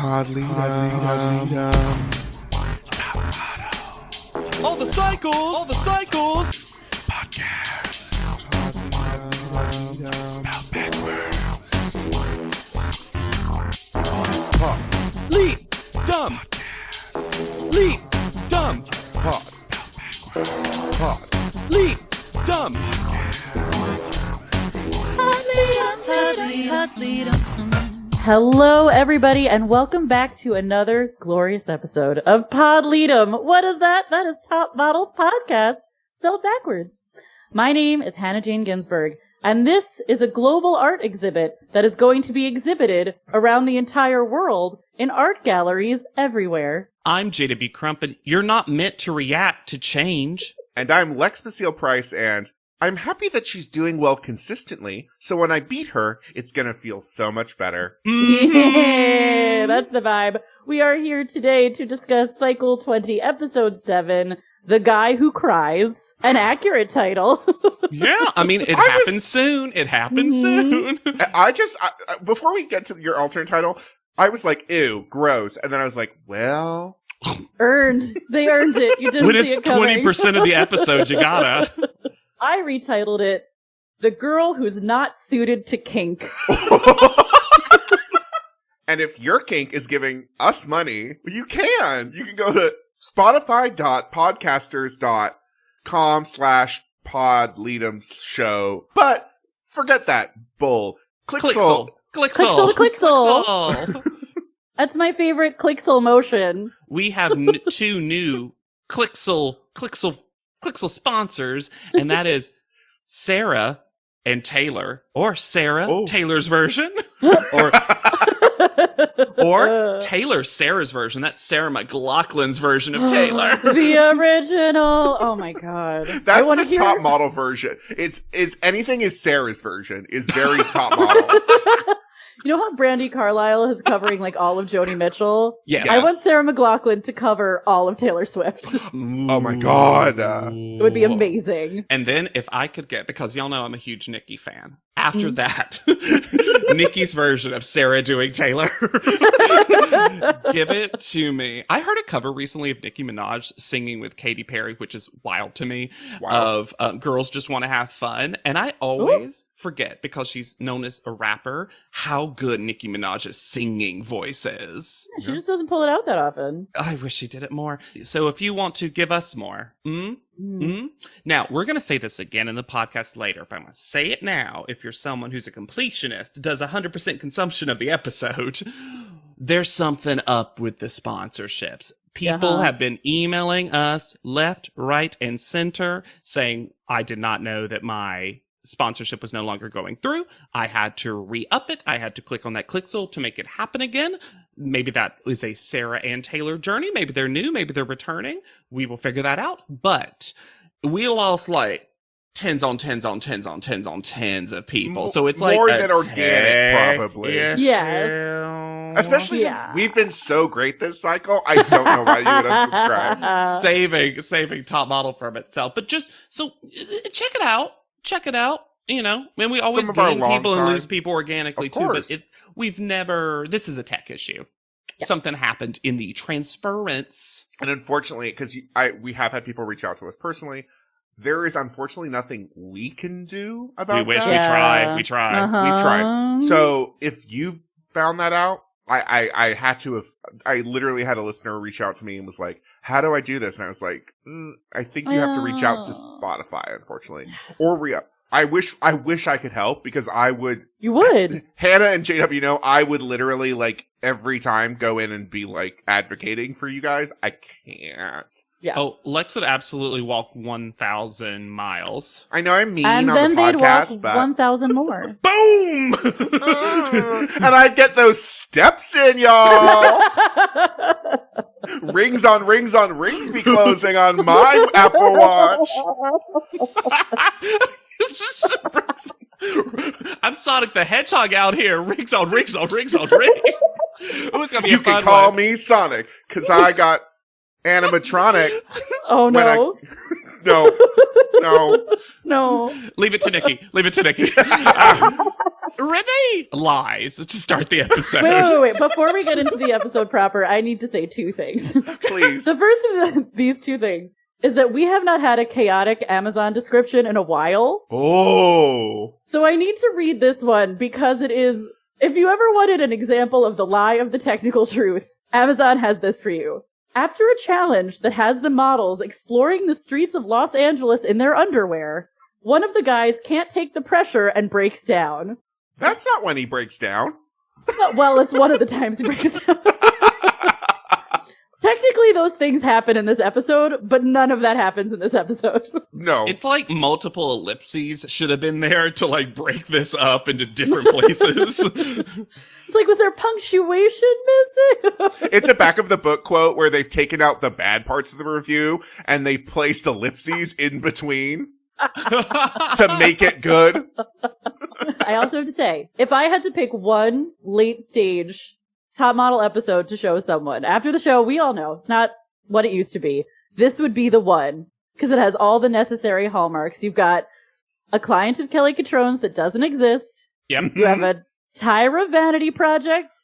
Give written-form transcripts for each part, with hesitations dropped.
All the cycles. Podcast. Spelled backwards. Leap. Dumb. Leap. Dumb. Leap. Dumb. Hello, everybody, and welcome back to another glorious episode of Pod Lead'em. What is that? That is Top Model Podcast, spelled backwards. My name is Hannah Jane Ginsburg, and this is a global art exhibit that is going to be exhibited around the entire world in art galleries everywhere. I'm J.W. Crump, and you're not meant to react to change. And I'm Lex Basile Price, and I'm happy that she's doing well consistently, so when I beat her, it's gonna feel so much better. Yeah, that's the vibe. We are here today to discuss Cycle 20, Episode 7, The Guy Who Cries. An accurate title. Yeah, I mean, it happens soon. It happens soon. Before we get to your alternate title, I was like, ew, gross, and then I was like, well... Earned. They earned it. You didn't When see it's it coming. 20% of the episode, you gotta. I retitled it, The Girl Who's Not Suited to Kink. And if your kink is giving us money, you can. You can go to spotify.podcasters.com/podleadumshow. But forget that bull. Clicksel. Clicksel. That's my favorite Clicksel motion. We have two new Clicksel sponsors, and that is Sarah and Taylor, or Sarah, Taylor's version, or Taylor, Sarah's version. That's Sarah McLachlan's version of Taylor. The original. Oh my god. That's the top model version. It's anything is Sarah's version is very top model. You know how Brandi Carlile is covering like all of Joni Mitchell? Yes. I want Sarah McLachlan to cover all of Taylor Swift. Oh my god. It would be amazing. And then if I could get, because y'all know I'm a huge Nicki fan, after that, Nicki's version of Sarah doing Taylor. Give it to me. I heard a cover recently of Nicki Minaj singing with Katy Perry, which is wild to me, of Girls Just Want to Have Fun. And I always forget, because she's known as a rapper, how good Nicki Minaj's singing voice is. Yeah, she just doesn't pull it out that often. I wish she did it more. So if you want to give us more, Now, we're going to say this again in the podcast later, but I'm going to say it now. If you're someone who's a completionist, does 100% consumption of the episode, there's something up with the sponsorships. People have been emailing us left, right, and center saying, I did not know that my sponsorship was no longer going through. I had to re-up it. I had to click on that Clicksel to make it happen again. Maybe that is a Sarah and Taylor journey. Maybe they're new. Maybe they're returning. We will figure that out. But we lost like tens on tens on tens on tens on tens of people. So it's like more than organic, probably. Yes. Especially since we've been so great this cycle. I don't know why you would unsubscribe. Saving Top Model from itself. But just, so check it out. Check it out. You know, and we always gain people and lose people organically too, but this is a tech issue. Yep. Something happened in the transference. And unfortunately, because we have had people reach out to us personally, there is unfortunately nothing we can do about that. We wish we tried. We tried. We've tried. So if you've found that out, I literally had a listener reach out to me and was like, how do I do this? And I was like, I think you have to reach out to Spotify, unfortunately. Or re-up. I wish I could help, because I would. You would. Hannah and JW know I would literally like every time go in and be like advocating for you guys. I can't. Yeah. Oh, Lex would absolutely walk 1,000 miles. I know I'm mean and on the podcast, they'd walk but 1,000 more. Boom! And I'd get those steps in, y'all. Rings on rings on rings be closing on my Apple Watch. This is super I'm Sonic the Hedgehog out here. Rings on rings on rings on rings. Ooh, it's gonna be You a fun can call one. me Sonic, because I got animatronic. Oh no. No. No. No. Leave it to Nikki. Leave it to Nikki. Renee lies to start the episode. Wait. Before we get into the episode proper, I need to say two things. Please. The first of these two things is that we have not had a chaotic Amazon description in a while. Oh. So I need to read this one because it is, if you ever wanted an example of the lie of the technical truth, Amazon has this for you. After a challenge that has the models exploring the streets of Los Angeles in their underwear, one of the guys can't take the pressure and breaks down. That's not when he breaks down. Well, it's one of the times he breaks down. Technically, those things happen in this episode, but none of that happens in this episode. No. It's like multiple ellipses should have been there to like break this up into different places. It's like, was there punctuation missing? It's a back of the book quote where they've taken out the bad parts of the review and they've placed ellipses in between to make it good. I also have to say, if I had to pick one late stage top model episode to show someone, after the show, we all know it's not what it used to be. This would be the one, because it has all the necessary hallmarks. You've got a client of Kelly Catrone's that doesn't exist. Yep. You have a Tyra vanity project,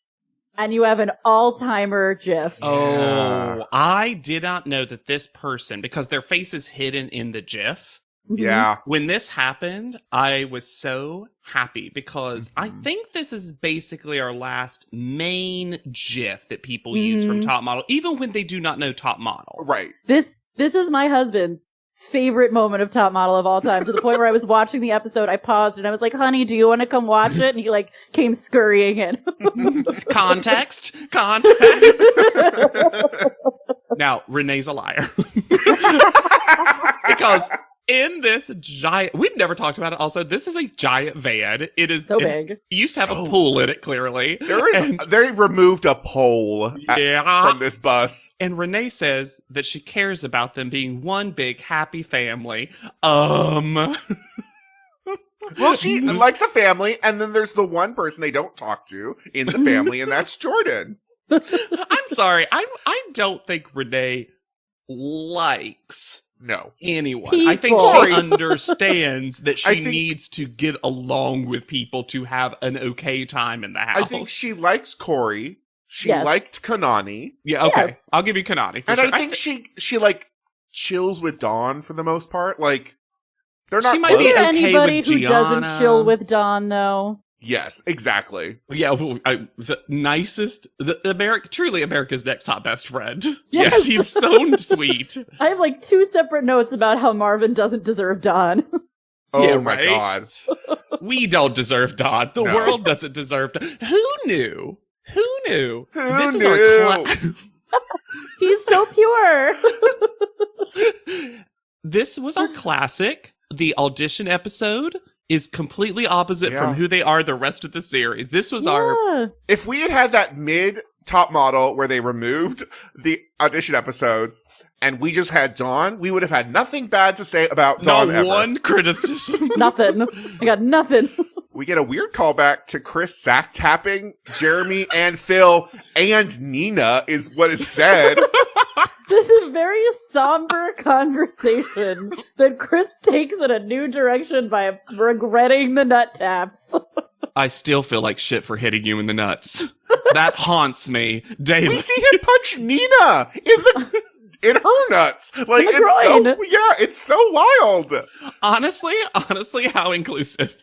and you have an all-timer GIF. Oh, I did not know that this person, because their face is hidden in the GIF. Yeah. When this happened, I was so happy because I think this is basically our last main GIF that people use from Top Model, even when they do not know Top Model. Right. This is my husband's favorite moment of Top Model of all time, to the point where I was watching the episode, I paused and I was like, honey, do you want to come watch it? And he like came scurrying in. Context. Now, Renee's a liar. Because in this giant, we've never talked about it also, this is a giant van. It is so big. It used to have a pool in it, clearly. They removed a pole from this bus. And Renee says that she cares about them being one big happy family. Well, she likes a family, and then there's the one person they don't talk to in the family, and that's Jordan. I'm sorry. I don't think Renee likes anyone. People. I think she understands that she needs to get along with people to have an okay time in the house. I think she likes Corey. She liked Kanani. Yeah, okay. Yes. I'll give you Kanani. And sure. I think she like chills with Dawn for the most part. Like, they're not She might be close. okay Anybody with who doesn't Gianna. chill with Dawn, though. Yes, exactly. Yeah, the nicest, truly America's next top best friend. Yes. He's so sweet. I have like 2 separate notes about how Marvin doesn't deserve Dawn. Oh Yeah, my right? god. We don't deserve Dawn. The No. world doesn't deserve Dawn. Who knew? Who This knew? is our He's so pure. This was our classic. The audition episode is completely opposite Yeah. from who they are the rest of the series. This was our... If we had had that mid Top Model where they removed the audition episodes and we just had Dawn, we would have had nothing bad to say about Dawn Not ever. one criticism. Nothing. I got nothing. We get a weird callback to Chris sack tapping Jeremy and Phil and Nina is what is said. This is a very somber conversation that Chris takes in a new direction by regretting the nut taps. I still feel like shit for hitting you in the nuts. That haunts me daily. We see him punch Nina in her nuts. Like, In the it's groin. so, yeah, it's so wild. Honestly, how inclusive.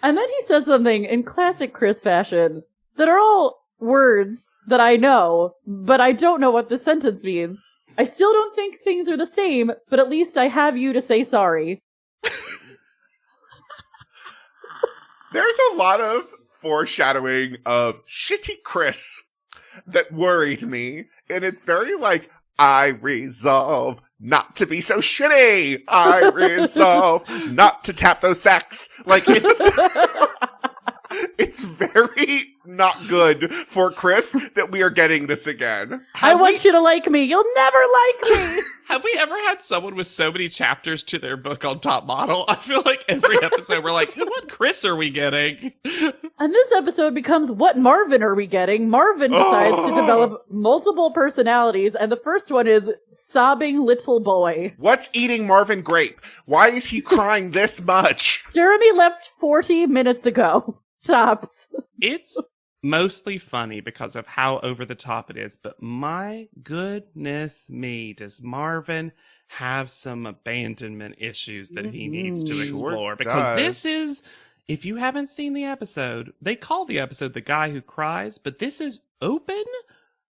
And then he says something in classic Chris fashion that are all words that I know, but I don't know what the sentence means. I still don't think things are the same, but at least I have you to say sorry. There's a lot of foreshadowing of shitty Chris that worried me. And it's very like, I resolve not to be so shitty. I resolve not to tap those sacks. Like, it's... It's very not good for Chris that we are getting this again. I want you to like me. You'll never like me. Have we ever had someone with so many chapters to their book on Top Model? I feel like every episode we're like, what Chris are we getting? And this episode becomes, what Marvin are we getting? Marvin decides to develop multiple personalities, and the first one is sobbing little boy. What's eating Marvin Grape? Why is he crying this much? Jeremy left 40 minutes ago. Tops. It's mostly funny because of how over the top it is, but my goodness me, does Marvin have some abandonment issues that he needs to explore? Because this is, if you haven't seen the episode, they call the episode The Guy Who Cries, but this is open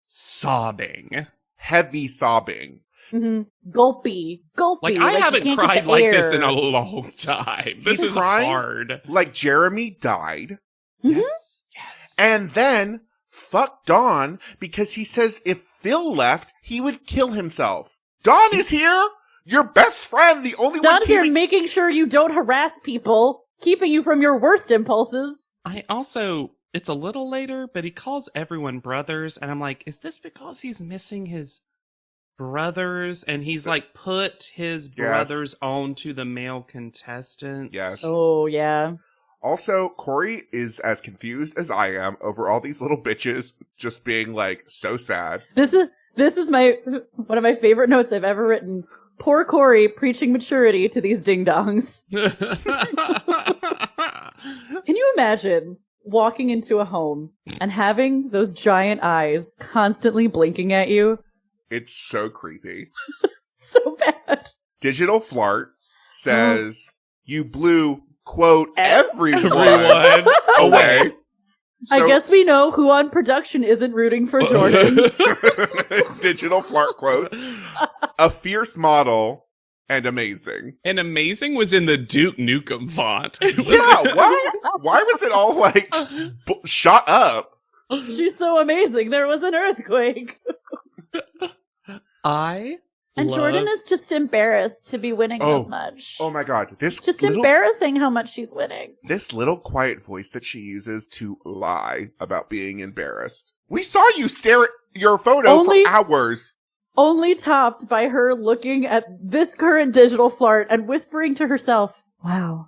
sobbing. Heavy sobbing. Gulpy. Like I haven't cried like this in a long time. This is hard. Like Jeremy died. Yes. And then fuck Dawn because he says if Phil left, he would kill himself. Dawn is here. Your best friend, the only one Dawn's here making sure you don't harass people, keeping you from your worst impulses. It's a little later, but he calls everyone brothers, and I'm like, is this because he's missing his brothers? And he's like put his brothers onto the male contestants? Yes. Oh, yeah. Also, Corey is as confused as I am over all these little bitches just being like so sad. This is one of my favorite notes I've ever written. Poor Corey preaching maturity to these ding-dongs. Can you imagine walking into a home and having those giant eyes constantly blinking at you? It's so creepy. So bad. Digital Flart says, you blew, quote, everyone away. So, I guess we know who on production isn't rooting for Jordan. It's Digital Flart quotes. A fierce model and amazing. And amazing was in the Duke Nukem font. Yeah, why was it all like shot up? She's so amazing. There was an earthquake. Jordan is just embarrassed to be winning this much. Oh my god. Embarrassing how much she's winning. This little quiet voice that she uses to lie about being embarrassed. We saw you stare at your photo for hours. Only topped by her looking at this current Digital Flart and whispering to herself, wow.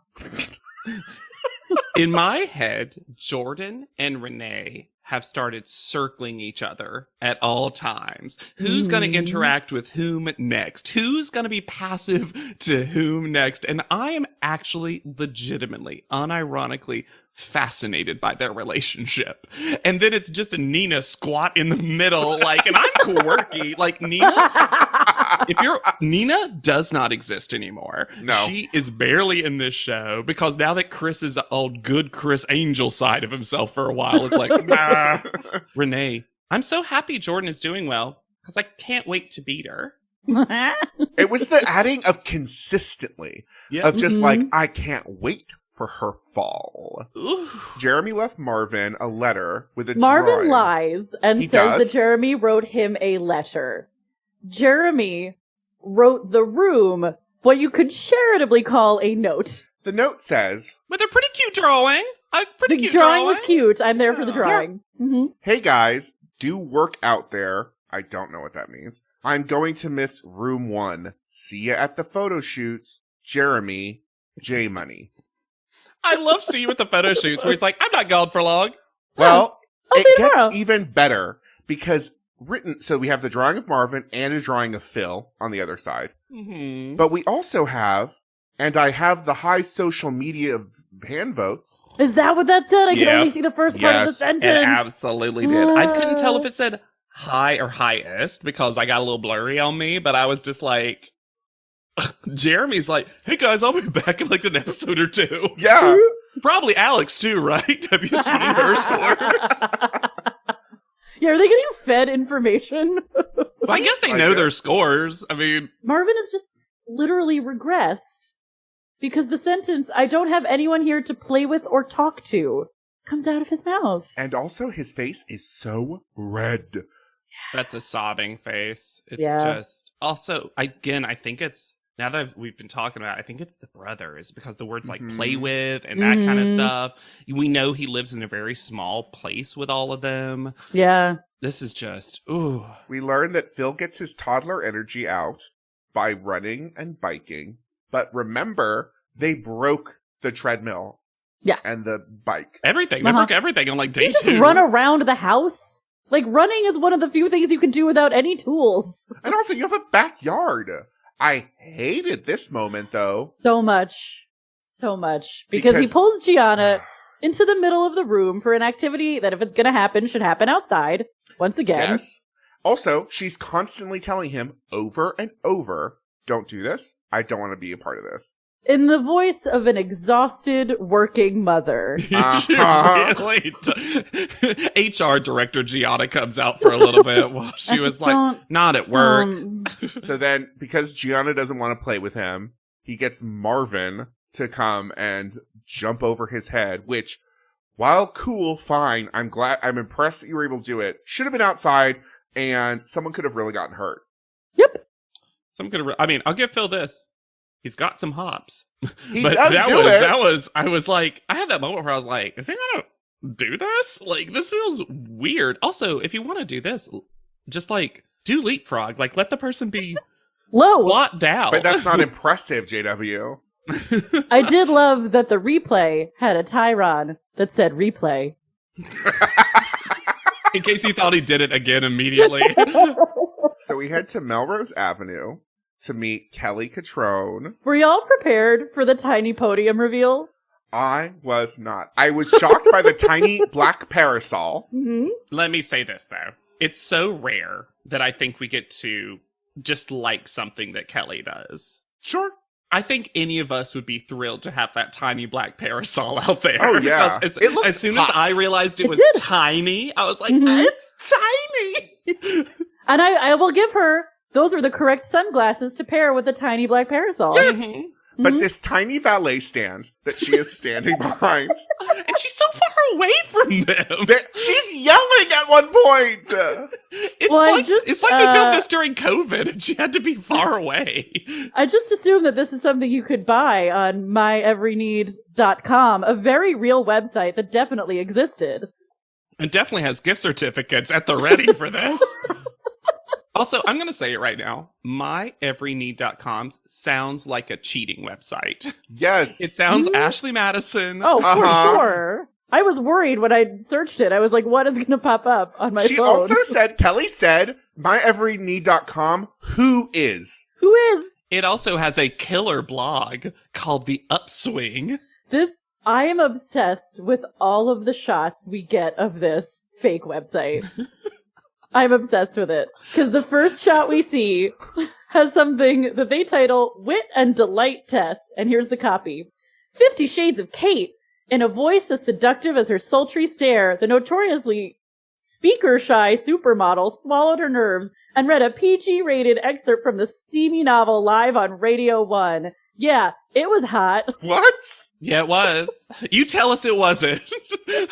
In my head, Jordan and Renee have started circling each other at all times. Who's going to interact with whom next? Who's going to be passive to whom next? And I am actually legitimately, unironically fascinated by their relationship. And then it's just a Nina squat in the middle, like, and I'm quirky. Like, Nina does not exist anymore. No. She is barely in this show because now that Chris is the old good Chris Angel side of himself for a while, it's like, nah. Renee, I'm so happy Jordan is doing well because I can't wait to beat her. It was the adding of consistently of just like, I can't wait for her fall. Ooh. Jeremy left Marvin a letter with a Marvin drawing. lies and says that Jeremy wrote him a letter. Jeremy wrote the room what you could charitably call a note. The note says, with a pretty cute drawing. The drawing was cute. I'm there for the drawing. Yeah. Mm-hmm. Hey guys, do work out there. I don't know what that means. I'm going to miss room 1. See ya at the photo shoots. Jeremy, J Money. I love seeing with the photo shoots where he's like, I'm not gone for long. Well, it gets even better because so we have the drawing of Marvin and a drawing of Phil on the other side. Mm-hmm. But we also have, and I have the high social media hand votes. Is that what that said? I could only see the first part of the sentence. It absolutely did. I couldn't tell if it said high or highest because I got a little blurry on me, but I was just like, Jeremy's like, hey guys, I'll be back in like an episode or 2. Yeah. Probably Alex too, right? Have you seen her scores? Yeah, are they getting fed information? I guess they know their scores. I mean, Marvin has just literally regressed because the sentence, I don't have anyone here to play with or talk to, comes out of his mouth. And also his face is so red. That's a sobbing face. It's just, also, again, I think it's now that we've been talking about it, I think it's the brothers, because the words like Mhm. play with and that kind of Mhm. stuff. We know he lives in a very small place with all of them. Yeah. This is just, ooh. We learn that Phil gets his toddler energy out by running and biking. But remember, they broke the treadmill. Yeah. And the bike. Everything. They Uh-huh. broke everything on like day You just 2. run around the house. Like, running is one of the few things you can do without any tools. And also, you have a backyard. I hated this moment, though. So much. Because he pulls Gianna into the middle of the room for an activity that, if it's gonna happen, should happen outside. Once again. Yes. Also, she's constantly telling him over and over, don't do this. I don't want to be a part of this. In the voice of an exhausted working mother. Really HR director Gianna comes out for a little bit while she was like, not at work. So then, because Gianna doesn't want to play with him, he gets Marvin to come and jump over his head, which, while cool, fine, I'm impressed that you were able to do it. Should have been outside, and someone could have really gotten hurt. Yep. I'll give Phil this. He's got some hops. He does do it. I was like, I had that moment where I was like, is he gonna do this? Like, this feels weird. Also, if you want to do this, just like, do leapfrog. Like, let the person be low. Squat down. But that's not impressive, JW. I did love that the replay had a Tyron that said replay. In case you thought he did it again immediately. So we head to Melrose Avenue to meet Kelly Catrone. Were y'all prepared for the tiny podium reveal? I was not. I was shocked by the tiny black parasol. Mm-hmm. Let me say this, though. It's so rare that I think we get to just like something that Kelly does. Sure. I think any of us would be thrilled to have that tiny black parasol out there. Oh, yeah. As soon as I realized it was did. tiny, I was like, Mhm. it's tiny! And I will give her, those are the correct sunglasses to pair with the tiny black parasol. Yes! Mhm. But this tiny valet stand that she is standing behind, And she's so far away from them. she's yelling at one point. It's Well, like they filmed this during COVID and she had to be far away. I just assume that this is something you could buy on myeveryneed.com, a very real website that definitely existed. And definitely has gift certificates at the ready for this. Also, I'm going to say it right now. myeveryneed.com sounds like a cheating website. Yes. It sounds Ashley Madison. Oh, Uh-huh. for sure. I was worried when I searched it. I was like, what is going to pop up on my She phone? also said, Kelly said, myeveryneed.com, who is? Who is It also has a killer blog called The Upswing. this? I am obsessed with all of the shots we get of this fake website. I'm obsessed with it. Because the first shot we see has something that they title Wit and Delight Test. And here's the copy. 50 Shades of Kate. In a voice as seductive as her sultry stare, the notoriously speaker-shy supermodel swallowed her nerves and read a PG-rated excerpt from the steamy novel live on Radio 1. Yeah, it was hot. What? Yeah, it was. You tell us it wasn't.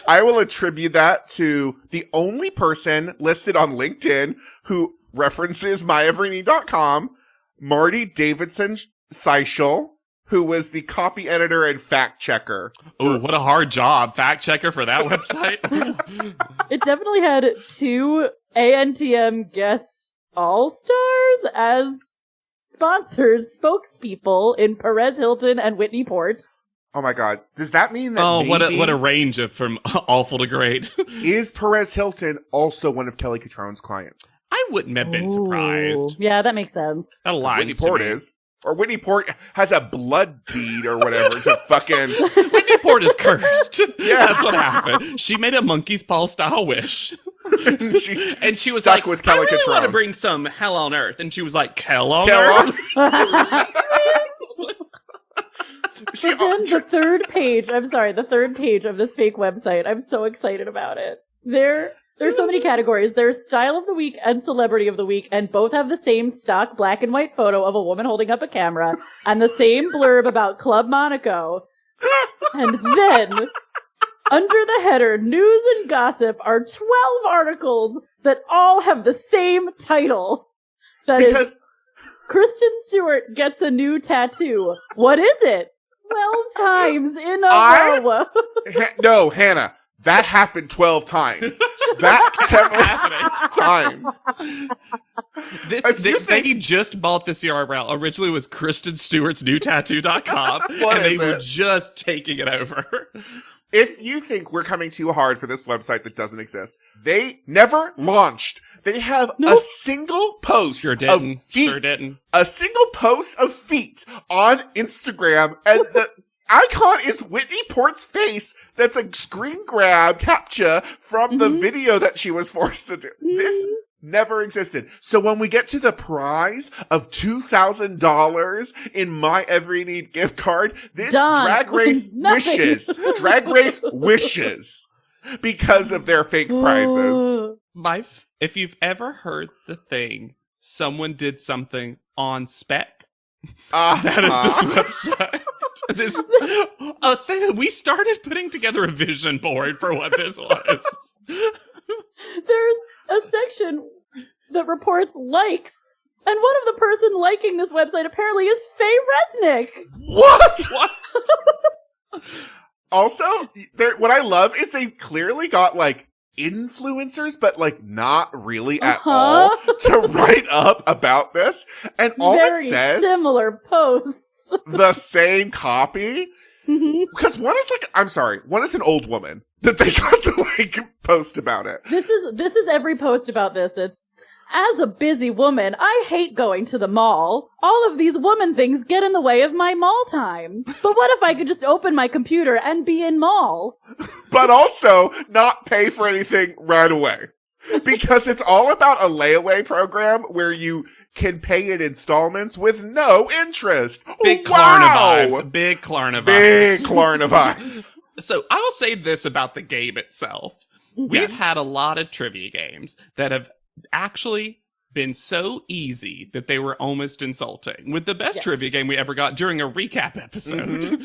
I will attribute that to the only person listed on LinkedIn who references myeveryneed.com, Marty Davidson Seichel, who was the copy editor and fact checker. Oh, what a hard job. Fact checker for that website. It definitely had 2 ANTM guest all-stars as sponsors, spokespeople in Perez Hilton and Whitney Port. Oh my god. Does that mean that Oh, maybe what a range of from awful to great. is Perez Hilton also one of Kelly Catrone's clients? I wouldn't have been surprised. Ooh. Yeah, that makes sense. That aligns Whitney to Port me. is. Or Whitney Port has a blood deed or whatever to fucking... Whitney Port is cursed. Yes. That's what happened. She made a monkey's paw style wish. and she was stuck like, with Kelly I really want to Catrone. bring some hell on earth. And she was like, Hell on Kel earth? She, But then the third page of this fake website, I'm so excited about it. There's so many categories. There's Style of the Week and Celebrity of the Week, and both have the same stock black and white photo of a woman holding up a camera, and the same blurb about Club Monaco. And then, under the header, News and Gossip, are 12 articles that all have the same title. That is because Kristen Stewart gets a new tattoo. What is it? 12 times in a row. No, Hannah, that happened 12 times. That 10 times. They just bought this URL. Originally it was KristenStewart'sNewTattoo.com, and they were just taking it over. If you think we're coming too hard for this website that doesn't exist, they never launched. They have a single post of feet. A single post of feet on Instagram, and the icon is Whitney Port's face. That's a screen grab captcha from the video that she was forced to do. This never existed. So when we get to the prize of $2,000 in my Every Need gift card, this Drag Race wishes because of their fake prizes. If you've ever heard the thing, someone did something on spec, that is this website. We started putting together a vision board for what this was. There's a section that reports likes, and one of the person liking this website apparently is Faye Resnick. What? Also, what I love is they clearly got like influencers, but like not really at all, to write up about this, and all it says similar posts, the same copy. Because one is like, I'm sorry, one is an old woman that they got to like post about it. This is every post about this. It's, as a busy woman, I hate going to the mall. All of these woman things get in the way of my mall time. But what if I could just open my computer and be in mall? But also not pay for anything right away. Because it's all about a layaway program where you can pay in installments with no interest. Big Klarna vibes. Big Klarna vibes. Big Klarna vibes. So I will say this about the game itself. We've had a lot of trivia games that have actually been so easy that they were almost insulting. With the best trivia game we ever got during a recap episode.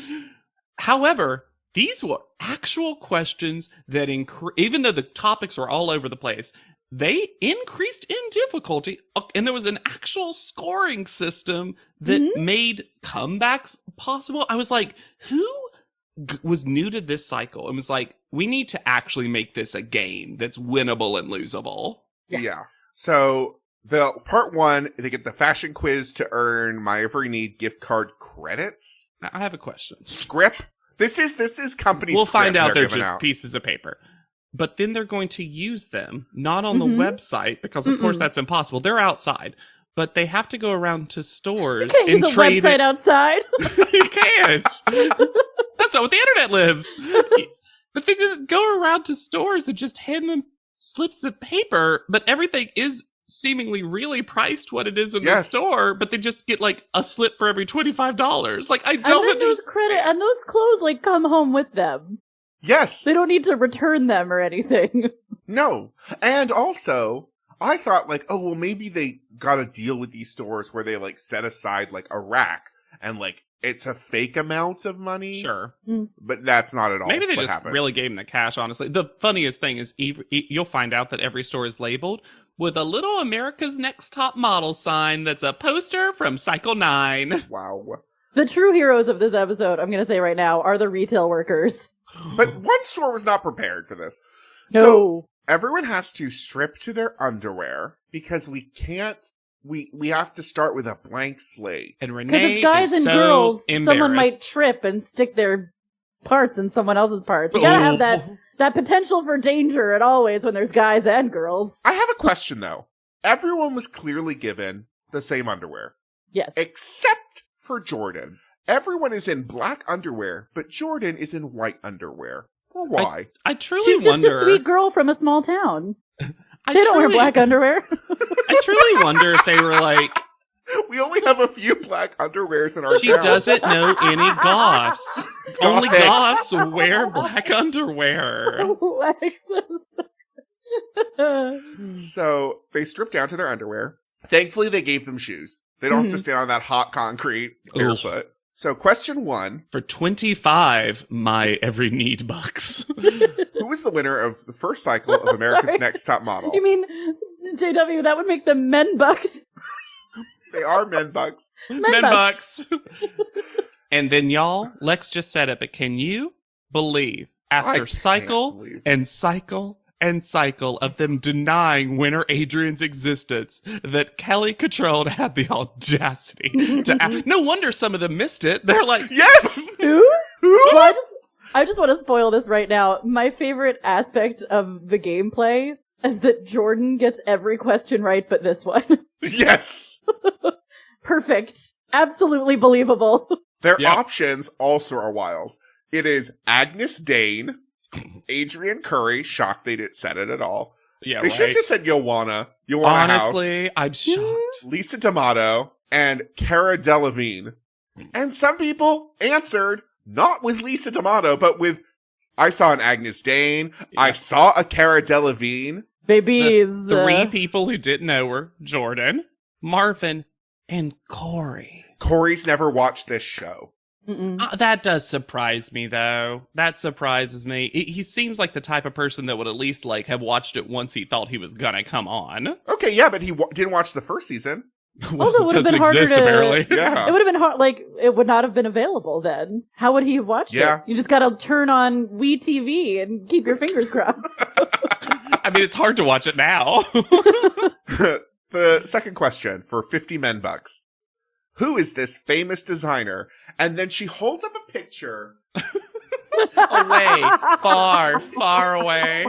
However, these were actual questions that, even though the topics were all over the place, they increased in difficulty, and there was an actual scoring system that made comebacks possible. I was like, who was new to this cycle and was like, we need to actually make this a game that's winnable and losable. Yeah. So the part one, they get the fashion quiz to earn my Every Need gift card credits. Now, I have a question. Script. This is company. We'll script find out they're just out. Pieces of paper. But then they're going to use them, not on the website, because of course that's impossible. They're outside. But they have to go around to stores and use trade a website outside. You can't. That's not what the internet lives. But they just go around to stores and just hand them slips of paper, but everything is seemingly really priced what it is in the store, but they just get like a slip for every $25. Like, I don't understand. Those clothes like come home with them. Yes. They don't need to return them or anything. No. And also, I thought like, oh, well, maybe they got a deal with these stores where they like set aside like a rack and like it's a fake amount of money. Sure. But that's not at all. Maybe they just happened. really gave them the cash, honestly. The funniest thing is you'll find out that every store is labeled with a little America's Next Top Model sign that's a poster from Cycle 9. Wow. The true heroes of this episode, I'm going to say right now, are the retail workers. But one store was not prepared for this. No. So everyone has to strip to their underwear because we can't. We have to start with a blank slate. And Because Renee it's guys is and so girls, someone might embarrassed. trip and stick their parts in someone else's parts. You gotta have that potential for danger at always when there's guys and girls. I have a question though. Everyone was clearly given the same underwear. Yes. Except for Jordan. Everyone is in black underwear, but Jordan is in white underwear. For why? I truly She's wonder. just a sweet girl from a small town. I They don't wear truly- black underwear. I truly wonder if they were like, We only have a few black underwears in our she town. doesn't know any goths. Only Gothics. goths wear black underwear. So they strip down to their underwear. Thankfully, they gave them shoes. They don't have to stand on that hot concrete barefoot. So question one. For 25, my Every Need bucks. Who was the winner of the first cycle of America's Sorry. Next Top Model? You mean, JW, that would make them men bucks? They are men bucks. Men bucks. And then, y'all, Lex just said it, but can you believe after cycle and cycle and cycle of them denying Winter Adrian's existence that Kelly Controlled had the audacity to ask? No wonder some of them missed it. They're like, yes! Who? Well, I just want to spoil this right now. My favorite aspect of the gameplay is that Jordan gets every question right but this one. Yes! Perfect. Absolutely believable. Their options also are wild. It is Agnes Dane, Adrian Curry, shocked they didn't set it at all. Yeah, they should have just said Joanna Honestly, House, I'm shocked. Lisa D'Amato, and Cara Delevingne. And some people answered not with Lisa D'Amato, but with, I saw an Agnes Dane, I saw a Cara Delevingne. Babies. The three people who didn't know were Jordan, Marvin, and Corey. Corey's never watched this show. That does surprise me, though. That surprises me. He seems like the type of person that would at least have watched it once he thought he was gonna come on. Okay, yeah, but he didn't watch the first season. Well, also, it would have been harder apparently. Yeah. It would have been hard. It would not have been available then. How would he have watched it? You just gotta turn on Wii TV and keep your fingers crossed. I mean, it's hard to watch it now. The second question for 50 men bucks. Who is this famous designer? And then she holds up a picture. Away. Far, far away.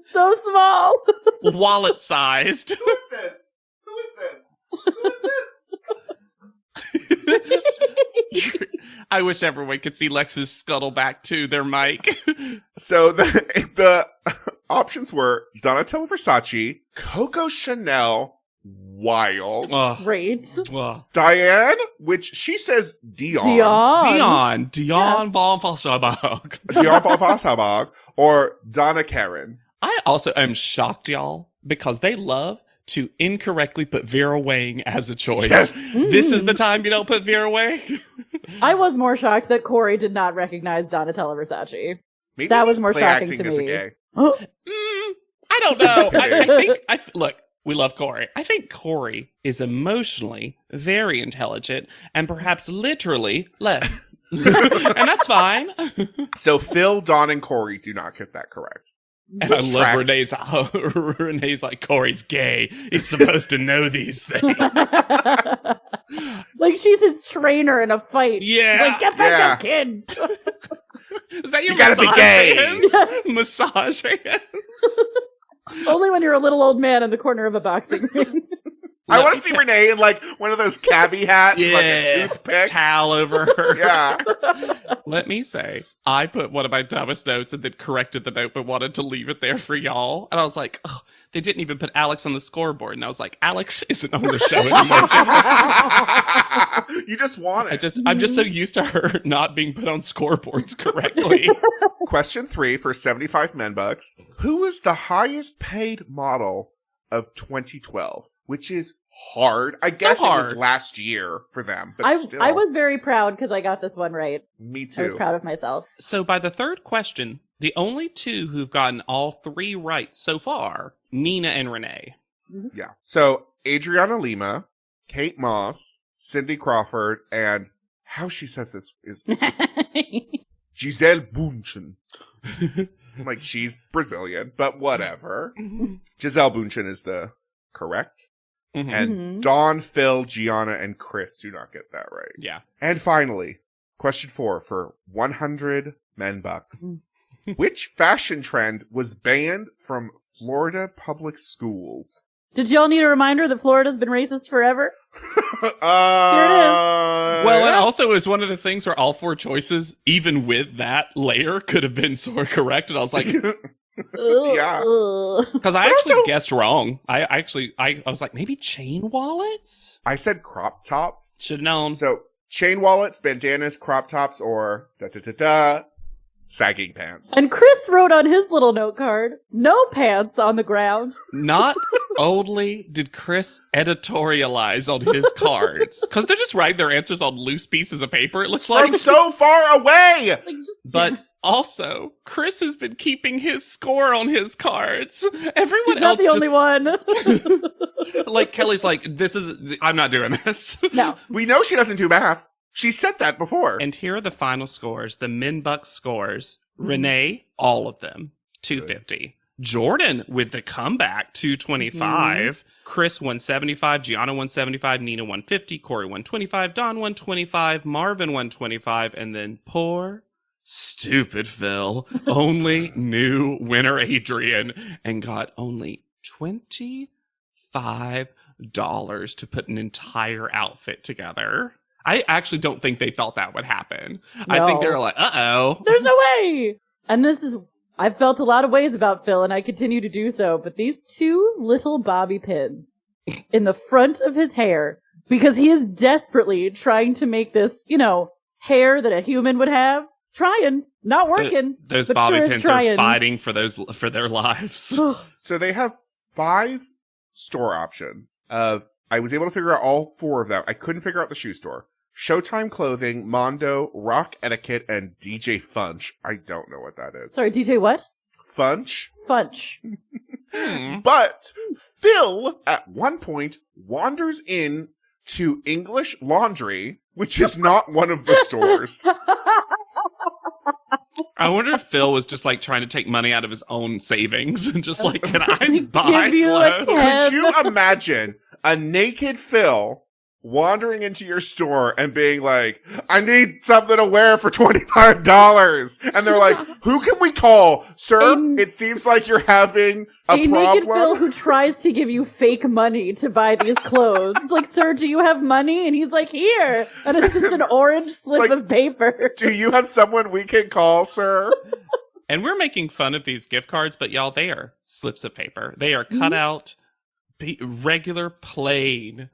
So small. Wallet-sized. Who is this? Who is this? Who is this? I wish everyone could see Lex's scuttleback to their mic. So the options were Donatella Versace, Coco Chanel, wild. Great. Diane, which she says Dion von Fosselbach. Dion von Fosselbach, or Donna Karen. I also am shocked, y'all, because they love to incorrectly put Vera Wang as a choice. Yes. This is the time you don't put Vera Wang? I was more shocked that Corey did not recognize Donatella Versace. Maybe that was more shocking to me. I don't know. I think, look, we love Corey. I think Corey is emotionally very intelligent and perhaps literally less. And that's fine. So Phil, Dawn, and Corey do not get that correct. And I love Renee's like, Corey's gay. He's supposed to know these things. Like she's his trainer in a fight. Yeah. Like, get back up, kid. Is that your you gotta be gay. Hands? Yes. Massage hands. Only when you're a little old man in the corner of a boxing ring. I want to see Renee in one of those cabbie hats, like a toothpick. Towel over her. Yeah. Let me say, I put one of my dumbest notes and then corrected the note, but wanted to leave it there for y'all. And I was like, oh, they didn't even put Alex on the scoreboard. And I was like, Alex isn't on the show anymore. You just want it. I'm just so used to her not being put on scoreboards correctly. Question 3 for 75 men bucks. Who is the highest paid model of 2012? Which is hard. I guess it was last year for them, but still. I was very proud because I got this one right. Me too. I was proud of myself. So by the third question, the only two who've gotten all three right so far, Nina and Renee. Mm-hmm. Yeah. So Adriana Lima, Kate Moss, Cindy Crawford, and how she says this is Gisele Bündchen. Like she's Brazilian, but whatever. Gisele Bündchen is the correct. Mm-hmm. And Dawn, Phil, Gianna, and Chris do not get that right. Yeah. And finally, question 4 for 100 men bucks. Which fashion trend was banned from Florida public schools? Did y'all need a reminder that Florida's been racist forever? Here it is. Well, and also it was one of those things where all 4 choices, even with that layer, could have been sort of correct. And I was like... Yeah. Because I actually guessed wrong. I was like, maybe chain wallets? I said crop tops. Should have known. So, chain wallets, bandanas, crop tops, or sagging pants. And Chris wrote on his little note card, no pants on the ground. Not only did Chris editorialize on his cards, because they're just writing their answers on loose pieces of paper, it looks like. From so far away! But also, Chris has been keeping his score on his cards. Everyone He's not else the only one. Like, Kelly's like, I'm not doing this. No. We know she doesn't do math. She said that before. And here are the final scores. The men buck scores. Renee, all of them, 250. Jordan with the comeback, 225. Chris, 175. Gianna, 175. Nina, 150. Corey, 125. Don, 125. Marvin, 125. And then poor, stupid Phil only knew winner Adrian and got only $25 to put an entire outfit together. I actually don't think they thought that would happen. No. I think they were like, uh-oh. There's no way. And I've felt a lot of ways about Phil, and I continue to do so, but these two little bobby pins in the front of his hair, because he is desperately trying to make this, hair that a human would have, trying, not working. Those bobby pins are fighting for their lives. So they have 5 store options I was able to figure out all 4 of them. I couldn't figure out the shoe store. Showtime Clothing, Mondo, Rock Etiquette, and DJ Funch. I don't know what that is. Sorry, DJ what? Funch. But Phil, at one point, wanders in to English Laundry, which is not one of the stores. I wonder if Phil was just like trying to take money out of his own savings and just like, can I buy clothes? Could you imagine a naked Phil wandering into your store and being like, I need something to wear for $25. And they're like, who can we call? Sir, it seems like you're having a problem. Naked Phil who tries to give you fake money to buy these clothes. It's like, sir, do you have money? And he's like, here. And it's just an orange slip of paper. Do you have someone we can call, sir? And we're making fun of these gift cards, but y'all, they are slips of paper. They are cut out, regular, plain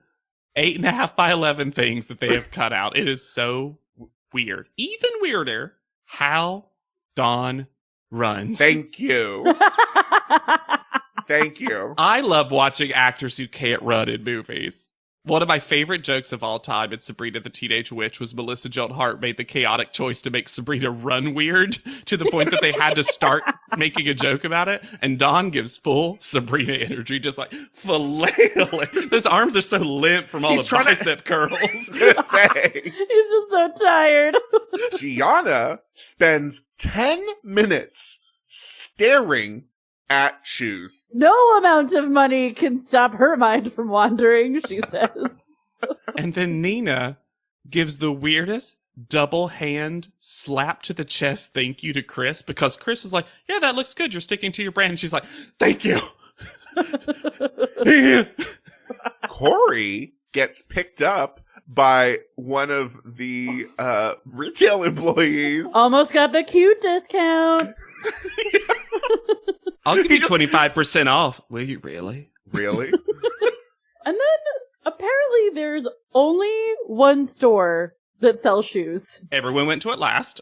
8.5 by 11 things that they have cut out. It is so weird. Even weirder, how Dawn runs. Thank you. Thank you. I love watching actors who can't run in movies. One of my favorite jokes of all time in Sabrina the Teenage Witch was Melissa Joan Hart made the chaotic choice to make Sabrina run weird to the point that they had to start making a joke about it. And Dawn gives full Sabrina energy, just like flailing. Those arms are so limp from all the bicep curls. He's just so tired. Gianna spends 10 minutes staring at shoes. No amount of money can stop her mind from wandering, she says. And then Nina gives the weirdest double hand slap to the chest thank you to Chris, because Chris is like, yeah, that looks good. You're sticking to your brand. And she's like, thank you. Corey gets picked up by one of the retail employees. Almost got the cute discount. I'll give you 25% off. Will you really? Really? And then apparently there's only one store that sells shoes. Everyone went to it last.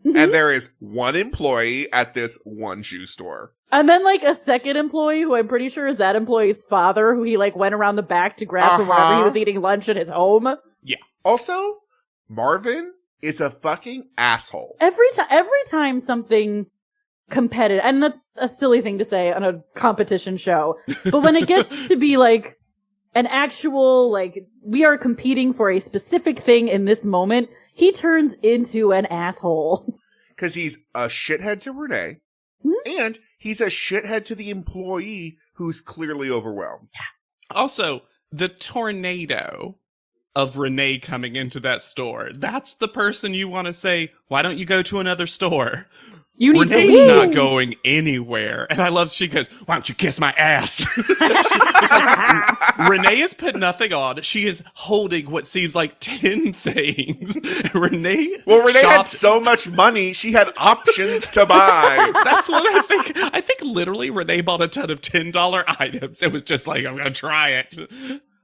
And there is one employee at this one shoe store. And then like a second employee who I'm pretty sure is that employee's father, who he like went around the back to grab from wherever he was eating lunch at his home. Yeah. Also, Marvin is a fucking asshole. Every time something competitive, and that's a silly thing to say on a competition show, but when it gets to be like an actual, like, we are competing for a specific thing in this moment, he turns into an asshole. Because he's a shithead to Renee, and he's a shithead to the employee who's clearly overwhelmed. Yeah. Also, the tornado of Renee coming into that store, that's the person you want to say, why don't you go to another store? Renee's not going anywhere. And I love she goes, why don't you kiss my ass? Renee has put nothing on. She is holding what seems like 10 things. Renee had so much money, she had options to buy. That's what I think. I think literally Renee bought a ton of $10 items. It was just like, I'm going to try it.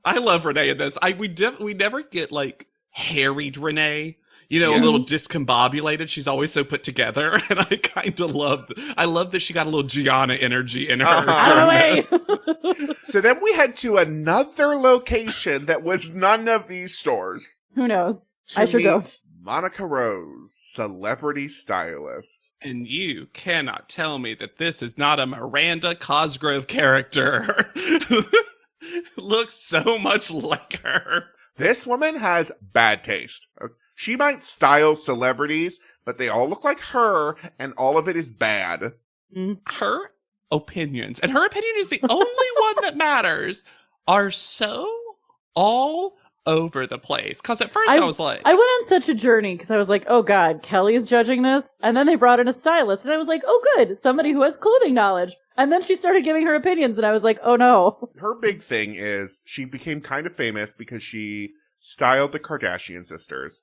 I love Renee in this. We never get like harried Renee. A little discombobulated. She's always so put together. And I kind of love that she got a little Gianna energy in her. So then we head to another location that was none of these stores. Who knows? I sure don't. Monica Rose, celebrity stylist. And you cannot tell me that this is not a Miranda Cosgrove character. looks so much like her. This woman has bad taste. She might style celebrities, but they all look like her, and all of it is bad. Her opinions, and her opinion is the only one that matters, are so all over the place. Because at first I was like... I went on such a journey because I was like, oh God, Kelly's judging this. And then they brought in a stylist, and I was like, oh good, somebody who has clothing knowledge. And then she started giving her opinions, and I was like, oh no. Her big thing is she became kind of famous because she styled the Kardashian sisters.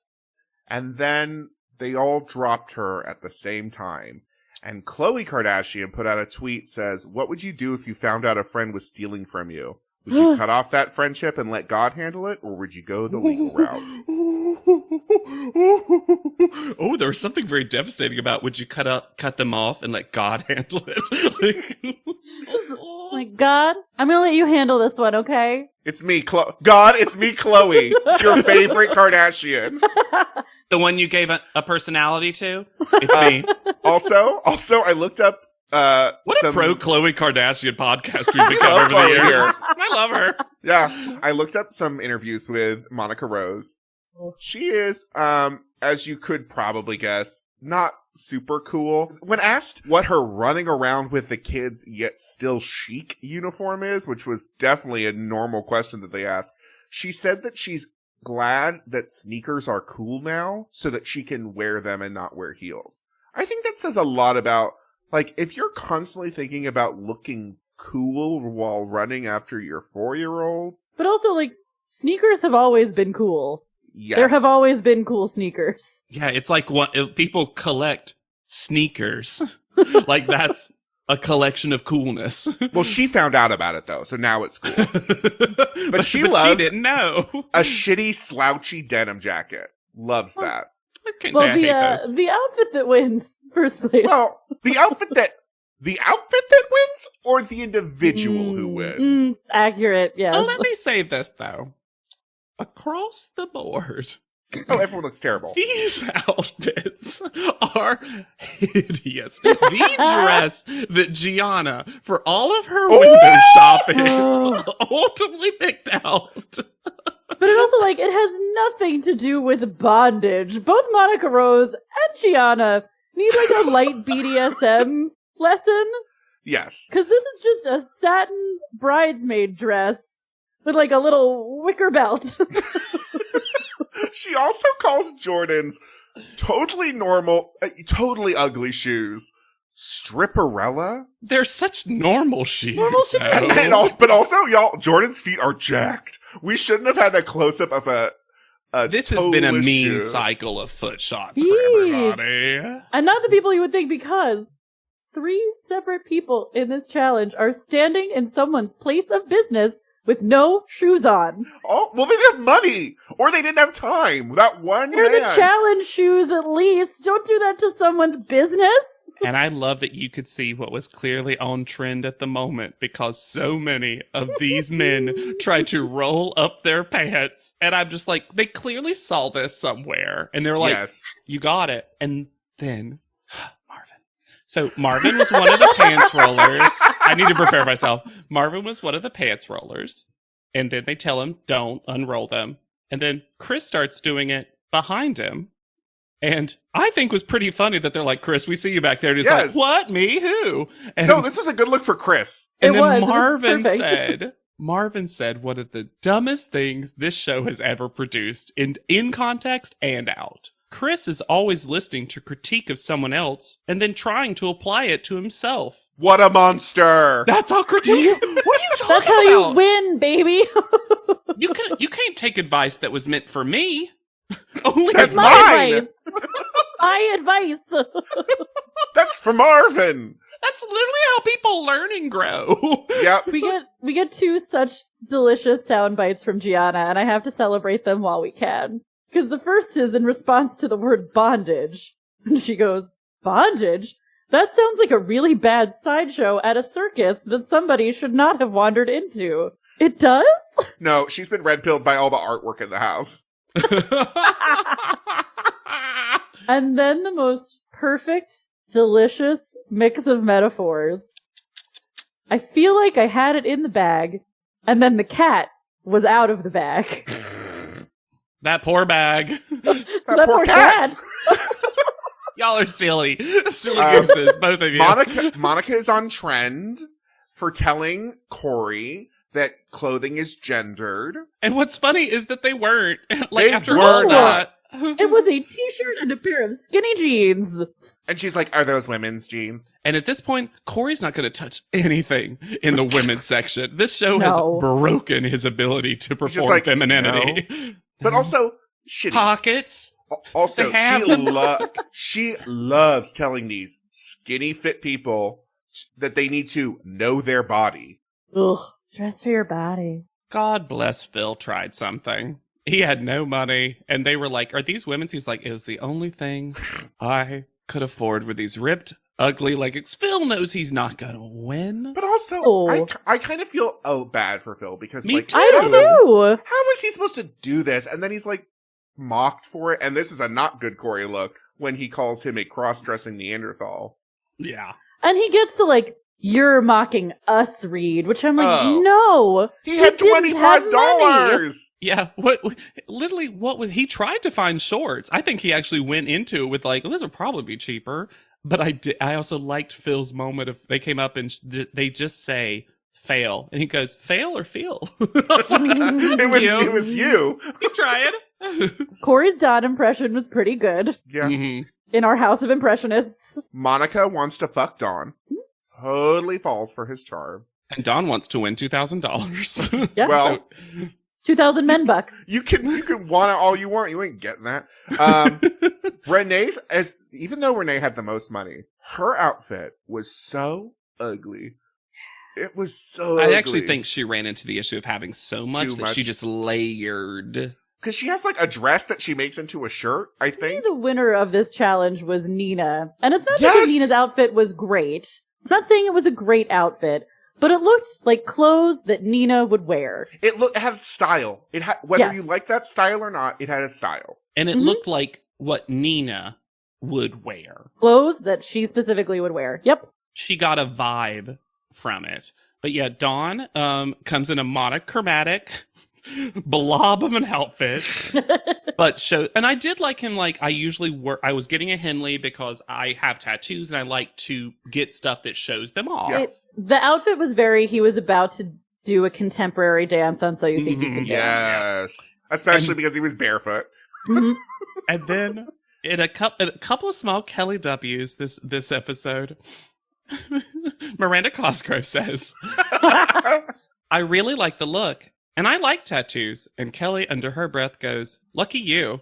And then they all dropped her at the same time. And Khloe Kardashian put out a tweet says, what would you do if you found out a friend was stealing from you? Would you cut off that friendship and let God handle it, or would you go the legal route? Oh, there was something very devastating about would you cut them off and let God handle it? Like, God, I'm gonna let you handle this one, okay? It's me, God, it's me, Khloe, your favorite Kardashian. The one you gave a personality to? It's me. Also, I looked up what a pro Khloe Kardashian podcast we've become over the years. I love her. Yeah, I looked up some interviews with Monica Rose. She is, as you could probably guess, not super cool. When asked what her running around with the kids yet still chic uniform is, which was definitely a normal question that they asked, she said that she's glad that sneakers are cool now so that she can wear them and not wear heels. I think that says a lot about, like, if you're constantly thinking about looking cool while running after your 4-year-old. But also, like, sneakers have always been cool. Yes. There have always been cool sneakers. Yeah, it's like people collect sneakers. Like, that's a collection of coolness. Well, she found out about it, though, so now it's cool. But she didn't know. A shitty, slouchy denim jacket. Loves that. I can't say I hate those. The outfit that wins first place. Well, the outfit that wins, or the individual who wins? Accurate, yes. Oh, let me say this, though. Across the board, oh, everyone looks terrible. These outfits are hideous. The dress that Gianna, for all of her window shopping, ultimately picked out. But it also, like, it has nothing to do with bondage. Both Monica Rose and Gianna need, like, a light BDSM lesson. Yes. Because this is just a satin bridesmaid dress with, like, a little wicker belt. She also calls Jordan's totally normal, totally ugly shoes stripperella. They're such normal shoes. But also, y'all, Jordan's feet are jacked. We shouldn't have had a close-up of a this has been a mean shoe. Cycle of foot shots for everybody. And not the people you would think, because 3 separate people in this challenge are standing in someone's place of business with no shoes on. Oh, well, they didn't have money, or they didn't have time. That one They're the challenge shoes, at least. Don't do that to someone's business. And I love that you could see what was clearly on trend at the moment, because so many of these men tried to roll up their pants. And I'm just like, they clearly saw this somewhere. And they're like, yes, you got it. And then Marvin. So Marvin was one of the pants rollers. I need to prepare myself. Marvin was one of the pants rollers. And then they tell him, don't unroll them. And then Chris starts doing it behind him. And I think was pretty funny that they're like, Chris, we see you back there. And he's like, what? Me? Who? And no, this was a good look for Chris. And then Marvin said one of the dumbest things this show has ever produced, in context and out. Chris is always listening to critique of someone else and then trying to apply it to himself. What a monster. That's how critique. What are you talking about? That's how you win, baby. You can't take advice that was meant for me. Only that's mine. Advice. My advice. That's for Marvin. That's literally how people learn and grow. Yep. We get 2 such delicious sound bites from Gianna, and I have to celebrate them while we can. Because the first is in response to the word bondage. And she goes, bondage? That sounds like a really bad sideshow at a circus that somebody should not have wandered into. It does? No, she's been red-pilled by all the artwork in the house. And then the most perfect, delicious mix of metaphors. I feel like I had it in the bag, And then the cat was out of the bag. That poor bag. That poor cat. Y'all are silly. Silly gooses, both of you. Monica is on trend for telling Corey that clothing is gendered. And what's funny is that they weren't. Like, They after were all not. that. It was a t-shirt and a pair of skinny jeans. And she's like, are those women's jeans? And at this point, Corey's not going to touch anything in the women's section. This show has broken his ability to perform like, femininity. no. But also, shitty. Pockets. Also, she loves telling these skinny fit people that they need to know their body. Ugh, dress for your body. God bless Phil tried something. He had no money, and they were like, are these women's? He's like, it was the only thing I could afford with these ripped, ugly leggings. Phil knows he's not gonna win. But also, I kind of feel bad for Phil because, Me like, too. I do. how was he supposed to do this? And then he's like mocked for it, and this is a not good Corey look when he calls him a cross-dressing Neanderthal. Yeah. And he gets the, like, you're mocking us read, which I'm like, no. He had $25. Yeah. What was he tried to find shorts? I think he actually went into it with like, well, this would probably be cheaper. But I also liked Phil's moment of they came up and they just say fail, and he goes, fail or feel? It was you. He's trying. Corey's Don impression was pretty good. Yeah. Mm-hmm. In our house of impressionists. Monica wants to fuck Dawn. Totally falls for his charm. And Don wants to win $2,000. Yeah. Well, 2,000 men bucks. you can want it all you want. You ain't getting that. Even though Renee had the most money, her outfit was so ugly. It was so ugly. I actually think she ran into the issue of having so much that she just layered. Because she has like a dress that she makes into a shirt, I think. The winner of this challenge was Nina. And it's not because Nina's outfit was great. I'm not saying it was a great outfit, but it looked like clothes that Nina would wear. It had style. It had, whether you like that style or not, it had a style. And it looked like what Nina would wear. Clothes that she specifically would wear. Yep. She got a vibe from it. But yeah, Dawn comes in a monochromatic blob of an outfit. And I did like him. Like, I was getting a Henley because I have tattoos and I like to get stuff that shows them off. Yeah. The outfit was he was about to do a contemporary dance on So You Think You Can Dance. Yes. Especially because he was barefoot. And then in a couple of small Kelly W's this episode, Miranda Cosgrove says, I really like the look. And I like tattoos. And Kelly, under her breath, goes, lucky you.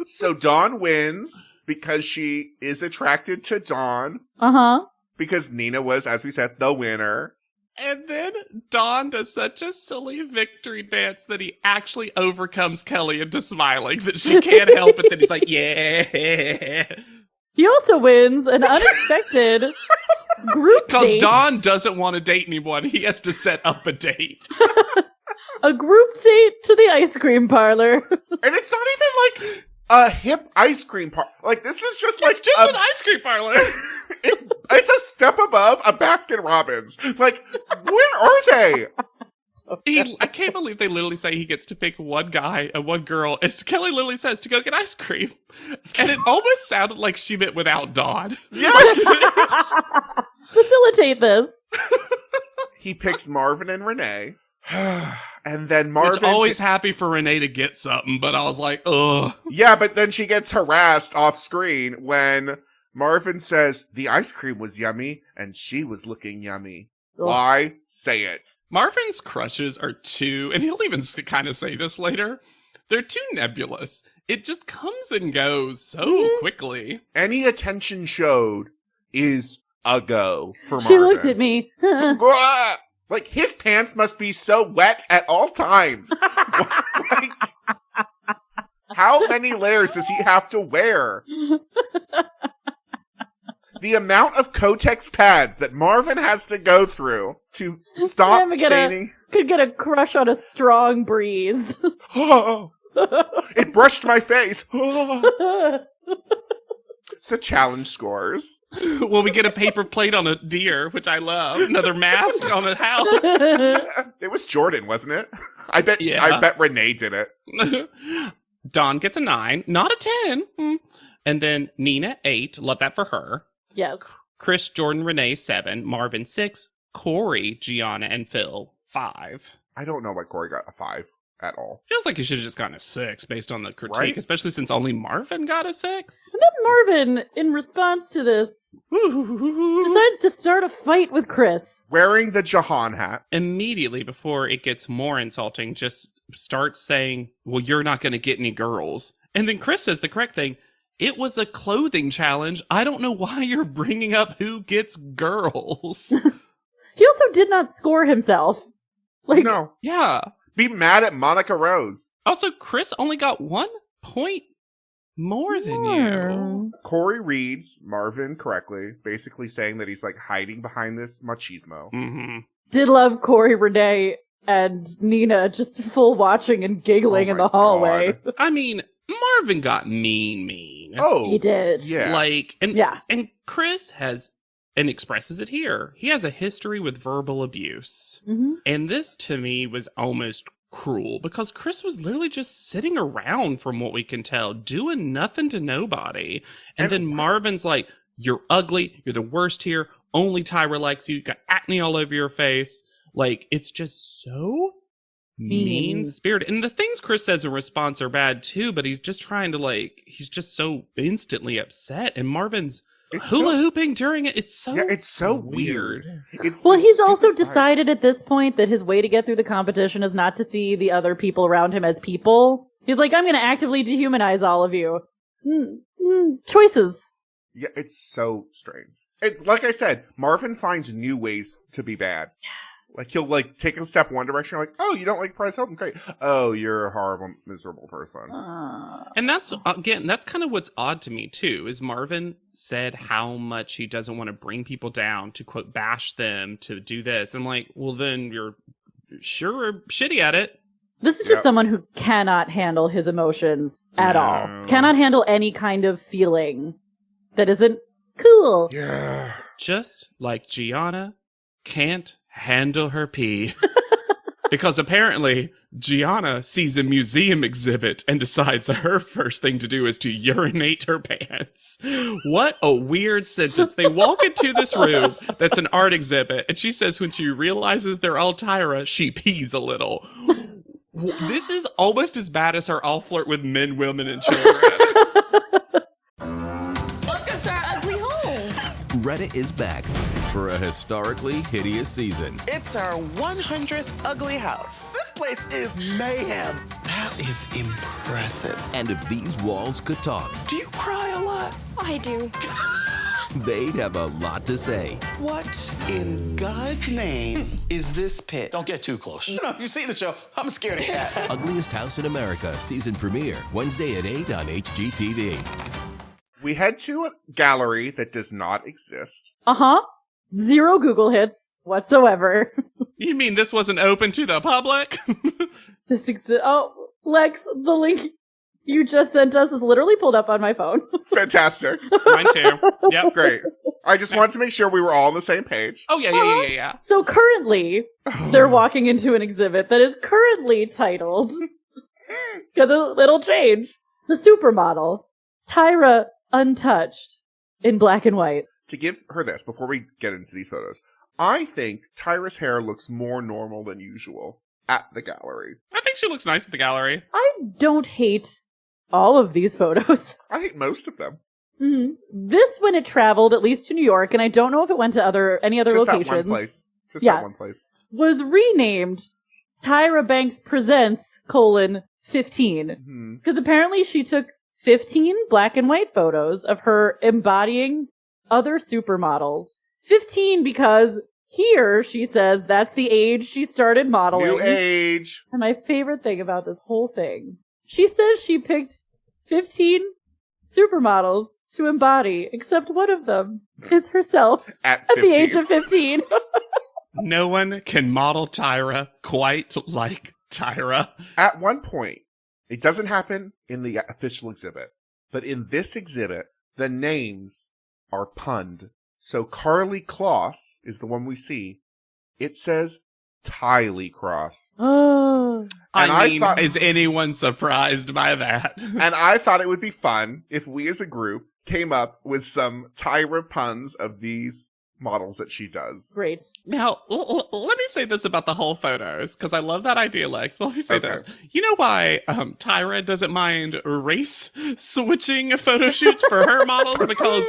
So Dawn wins because she is attracted to Dawn. Uh-huh. Because Nina was, as we said, the winner. And then Dawn does such a silly victory dance that he actually overcomes Kelly into smiling, that she can't help it. That he's like, yeah. He also wins an unexpected group date. Because Dawn doesn't want to date anyone. He has to set up a date. A group date to the ice cream parlor. And it's not even like a hip ice cream parlor. Like, this is just like... It's just an ice cream parlor. It's a step above a Baskin Robbins. Like, where are they? I can't believe they literally say he gets to pick one guy and one girl, and Kelly literally says to go get ice cream. And it almost sounded like she meant without Dawn. Yes! Facilitate this. He picks Marvin and Renee. And then Marvin... Which always happy for Renee to get something, but I was like, ugh. Yeah, but then she gets harassed off screen when Marvin says the ice cream was yummy and she was looking yummy. Why? Say it. Marvin's crushes are too, and he'll even kind of say this later, they're too nebulous. It just comes and goes so quickly. Any attention showed is a go for Marvin. She looked at me. Like, his pants must be so wet at all times. Like, how many layers does he have to wear? The amount of Kotex pads that Marvin has to go through to stop staining. Could get a crush on a strong breeze. Oh, it brushed my face. So challenge scores. Well, we get a paper plate on a deer, which I love. Another mask on a house. It was Jordan, wasn't it? I bet Renee did it. Dawn gets a 9, not a 10. And then Nina, 8. Love that for her. Yes. Chris, Jordan, Renee, 7. Marvin, 6. Corey, Gianna, and Phil, 5. I don't know why Corey got a 5 at all. Feels like he should have just gotten a 6 based on the critique, Right? especially since only Marvin got a 6. And then Marvin, in response to this, decides to start a fight with Chris. Wearing the Jahan hat. Immediately before it gets more insulting, just starts saying, well, you're not going to get any girls. And then Chris says the correct thing. It was a clothing challenge. I don't know why you're bringing up who gets girls. He also did not score himself. No. Yeah. Be mad at Monica Rose. Also, Chris only got 1 point more than you. Corey reads Marvin correctly, basically saying that he's like hiding behind this machismo. Mm-hmm. Did love Corey, Renee, and Nina just full watching and giggling in the hallway. God. I mean, Marvin got mean. Oh, He did. Yeah. And Chris has, and expresses it here, he has a history with verbal abuse. Mm-hmm. And this, to me, was almost cruel, because Chris was literally just sitting around, from what we can tell, doing nothing to nobody. And then Marvin's like, you're ugly, you're the worst here, only Tyra likes you got acne all over your face. Like, it's just so mean-spirited. And the things Chris says in response are bad, too, but he's just trying to, he's just so instantly upset. And Marvin's hula-hooping during it. It's so weird. He's also decided at this point that his way to get through the competition is not to see the other people around him as people. He's like, I'm going to actively dehumanize all of you. Choices. Yeah, it's so strange. It's like I said, Marvin finds new ways to be bad. Like, he'll, take a step one direction, oh, you don't like Perez Hilton? Great. Oh, you're a horrible, miserable person. And that's kind of what's odd to me, too, is Marvin said how much he doesn't want to bring people down, to, quote, bash them, to do this. I'm like, well, then you're sure shitty at it. This is just someone who cannot handle his emotions at all. Cannot handle any kind of feeling that isn't cool. Yeah. Just like Gianna can't handle her pee. Because apparently Gianna sees a museum exhibit and decides her first thing to do is to urinate her pants. What a weird sentence. They walk into this room that's an art exhibit, and she says when she realizes they're all Tyra, she pees a little. This is almost as bad as her I'll flirt with men, women, and children. Welcome to our ugly home. Reddit is back for a historically hideous season. It's our 100th ugly house. This place is mayhem. That is impressive. And if these walls could talk, Do you cry a lot? I do. they'd have a lot to say. What in God's name is this pit? Don't get too close. No, if you've seen the show, I'm scared of cat. Ugliest House in America season premiere Wednesday at 8 on HGTV. We head to a gallery that does not exist. Uh-huh. 0 Google hits whatsoever. You mean this wasn't open to the public? Oh, Lex, the link you just sent us is literally pulled up on my phone. Fantastic. Mine too. Yep. Great. I just wanted to make sure we were all on the same page. Oh, yeah. So currently, they're walking into an exhibit that is currently titled, because it'll change, The Supermodel, Tyra Untouched, in black and white. To give her this, before we get into these photos, I think Tyra's hair looks more normal than usual at the gallery. I think she looks nice at the gallery. I don't hate all of these photos. I hate most of them. Mm-hmm. This, when it traveled, at least to New York, and I don't know if it went to any other Just locations. That one place. Just Yeah. that one place. Was renamed Tyra Banks Presents, 15. Because apparently she took 15 black and white photos of her embodying other supermodels. 15 because here she says that's the age she started modeling. New age. And my favorite thing about this whole thing, she says she picked 15 supermodels to embody, except one of them is herself At the age of 15. No one can model Tyra quite like Tyra. At one point, it doesn't happen in the official exhibit, but in this exhibit, the names are punned. So Carly Kloss is the one we see. It says Tylee Cross. Oh. And I I mean, thought- is anyone surprised by that? And I thought it would be fun if we as a group came up with some Tyra puns of these models that she does. Great. Now, let me say this about the whole photos, because I love that idea, Lex. Let me say Okay. this. You know why Tyra doesn't mind race switching photo shoots for her models? Because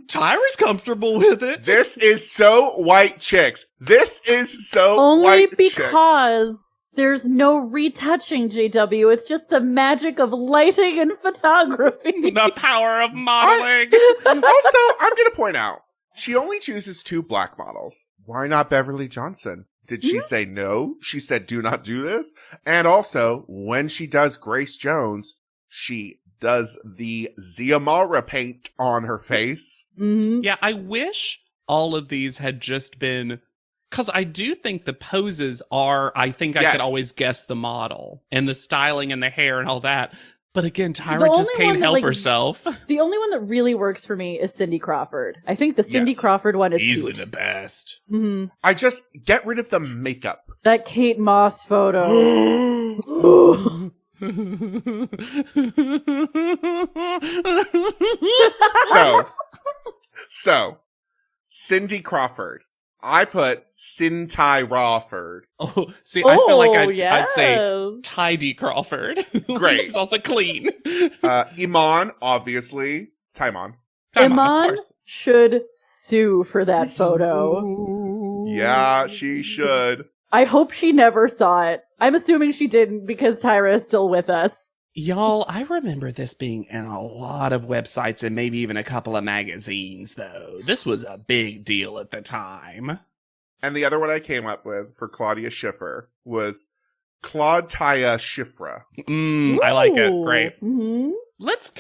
Tyra's comfortable with it. This is so white chicks. This is so Only white chicks. because there's no retouching, JW. It's just the magic of lighting and photography. The power of modeling. Also, I'm going to point out, she only chooses 2 black models. Why not Beverly Johnson? Did she say no? She said, do not do this. And also, when she does Grace Jones, she does the Ziamara paint on her face. Mhm. Yeah, I wish all of these had just been, because I do think the poses are, I think I Yes. could always guess the model and the styling and the hair and all that. But again, The Tyra just only can't one that, help like, herself. The only one that really works for me is Cindy Crawford. I think the Cindy Yes. Crawford one is Easily cute. the best. Mhm. I just get rid of the makeup. That Kate Moss photo. So, Cindy Crawford. I put Cinty Rawford. Oh, see, I feel like I'd yes. say Tidy Crawford. Great. She's also clean. Iman, obviously. Taimon. Time on, of Iman course. should sue for that photo. Yeah, she should. I hope she never saw it. I'm assuming she didn't because Tyra is still with us. Y'all, I remember this being in a lot of websites and maybe even a couple of magazines, though. This was a big deal at the time. And the other one I came up with for Claudia Schiffer was Claude Taya Schifra. I like it. Great. Mm-hmm. Let's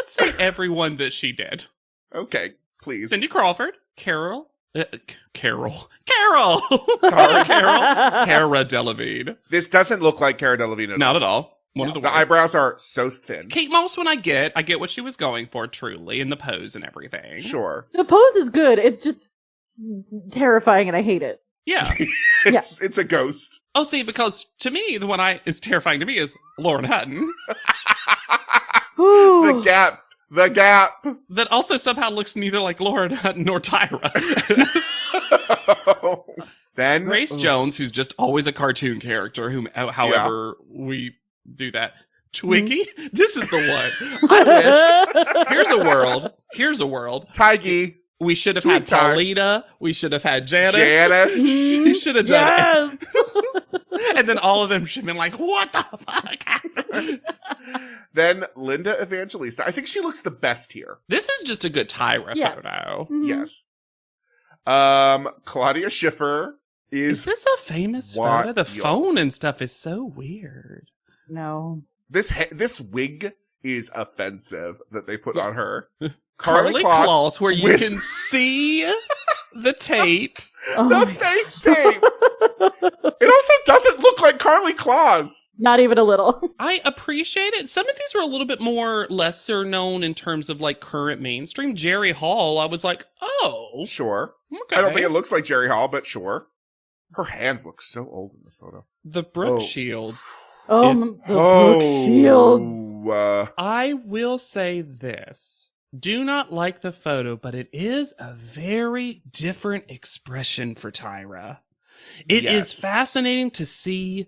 say everyone that she did. Okay, please. Cindy Crawford, Carol, Cara Delevingne. This doesn't look like Cara Delevingne at Not all. at all. One of the The worst. eyebrows are so thin. Kate Moss, when I get what she was going for, truly, and the pose and everything. Sure. The pose is good. It's just terrifying and I hate it. Yeah. It's a ghost. Oh, see, because to me, the one is terrifying to me is Lauren Hutton. Ooh. The gap. That also somehow looks neither like Lauren Hutton nor Tyra. Then Grace Jones, who's just always a cartoon character, however we do that. Twiggy? This is the one. I wish. Here's a world. Tiggy. We should have had Tweet time. Talita. We should have had Janice. Janice. She should have done Yes. it. And then all of them should have been like, what the fuck? Then Linda Evangelista. I think she looks the best here. This is just a good Tyra Yes. photo. Mhm. Yes. Claudia Schiffer Is is this a famous photo? The wild. phone and stuff is so weird. No. this wig is offensive that they put Yes. on her. Carly Kloss Kloss, where you with can see the tape. Oh the my face tape. It also doesn't look like Carly Kloss. Not even a little. I appreciate it. Some of these were a little bit more lesser known in terms of like current mainstream. Jerry Hall, I was like, oh, Sure. okay. I don't think it looks like Jerry Hall, but sure. Her hands look so old in this photo. The Brooke Oh. Shields. Oh, Is- the Brooke Shields. I will say this. Do not like the photo, but it is a very different expression for Tyra. It is Yes. fascinating to see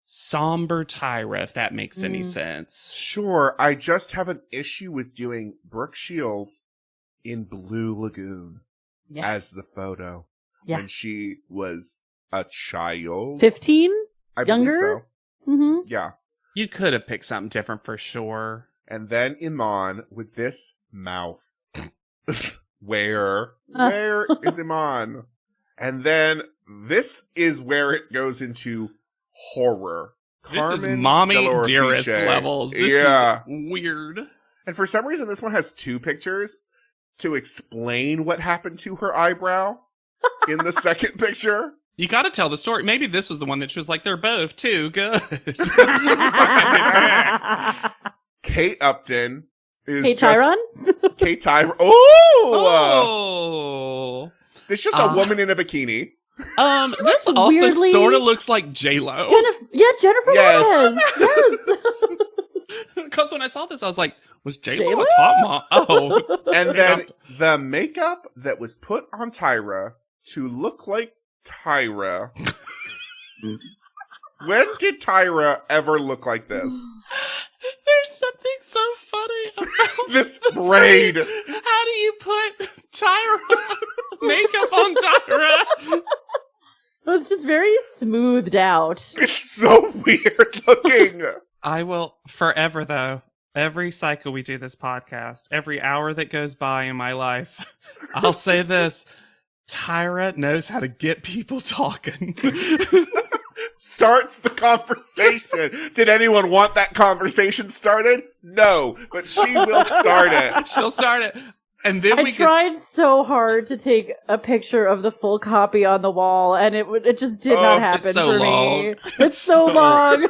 somber Tyra, if that makes any sense. Sure, I just have an issue with doing Brooke Shields in Blue Lagoon Yeah. as the photo Yeah. when she was a child. 15? I younger? believe so. Mm-hmm. Yeah. You could have picked something different for sure. And then Iman with this mouth. Where is Iman? And then this is where it goes into horror. This is Carmen mommy de la dearest Orfice. levels. This Yeah. is weird. And for some reason, this one has 2 pictures to explain what happened to her eyebrow in the second picture. You got to tell the story. Maybe this was the one that she was like, they're both too good. Kate Upton is Hey, just Tyron? Okay, Tyra. Oh! Oh. It's just a woman in a bikini. This also weirdly- sort of looks like J-Lo. Jennifer Yes. Lopez. Yes. Because when I saw this, I was like, was J-Lo J-Lo? a top mom? Oh. And then the makeup that was put on Tyra to look like Tyra. When did Tyra ever look like this? There's something so funny about This braid. How do you put Tyra makeup on Tyra? It was just very smoothed out. It's so weird looking. I will forever, though, every cycle we do this podcast, every hour that goes by in my life, I'll say this. Tyra knows how to get people talking. Starts the conversation. Did anyone want that conversation started? No, but she will start it. She'll start it. And then I tried so hard to take a picture of the full copy on the wall, and it just did not happen it's so for long. me. It's so long.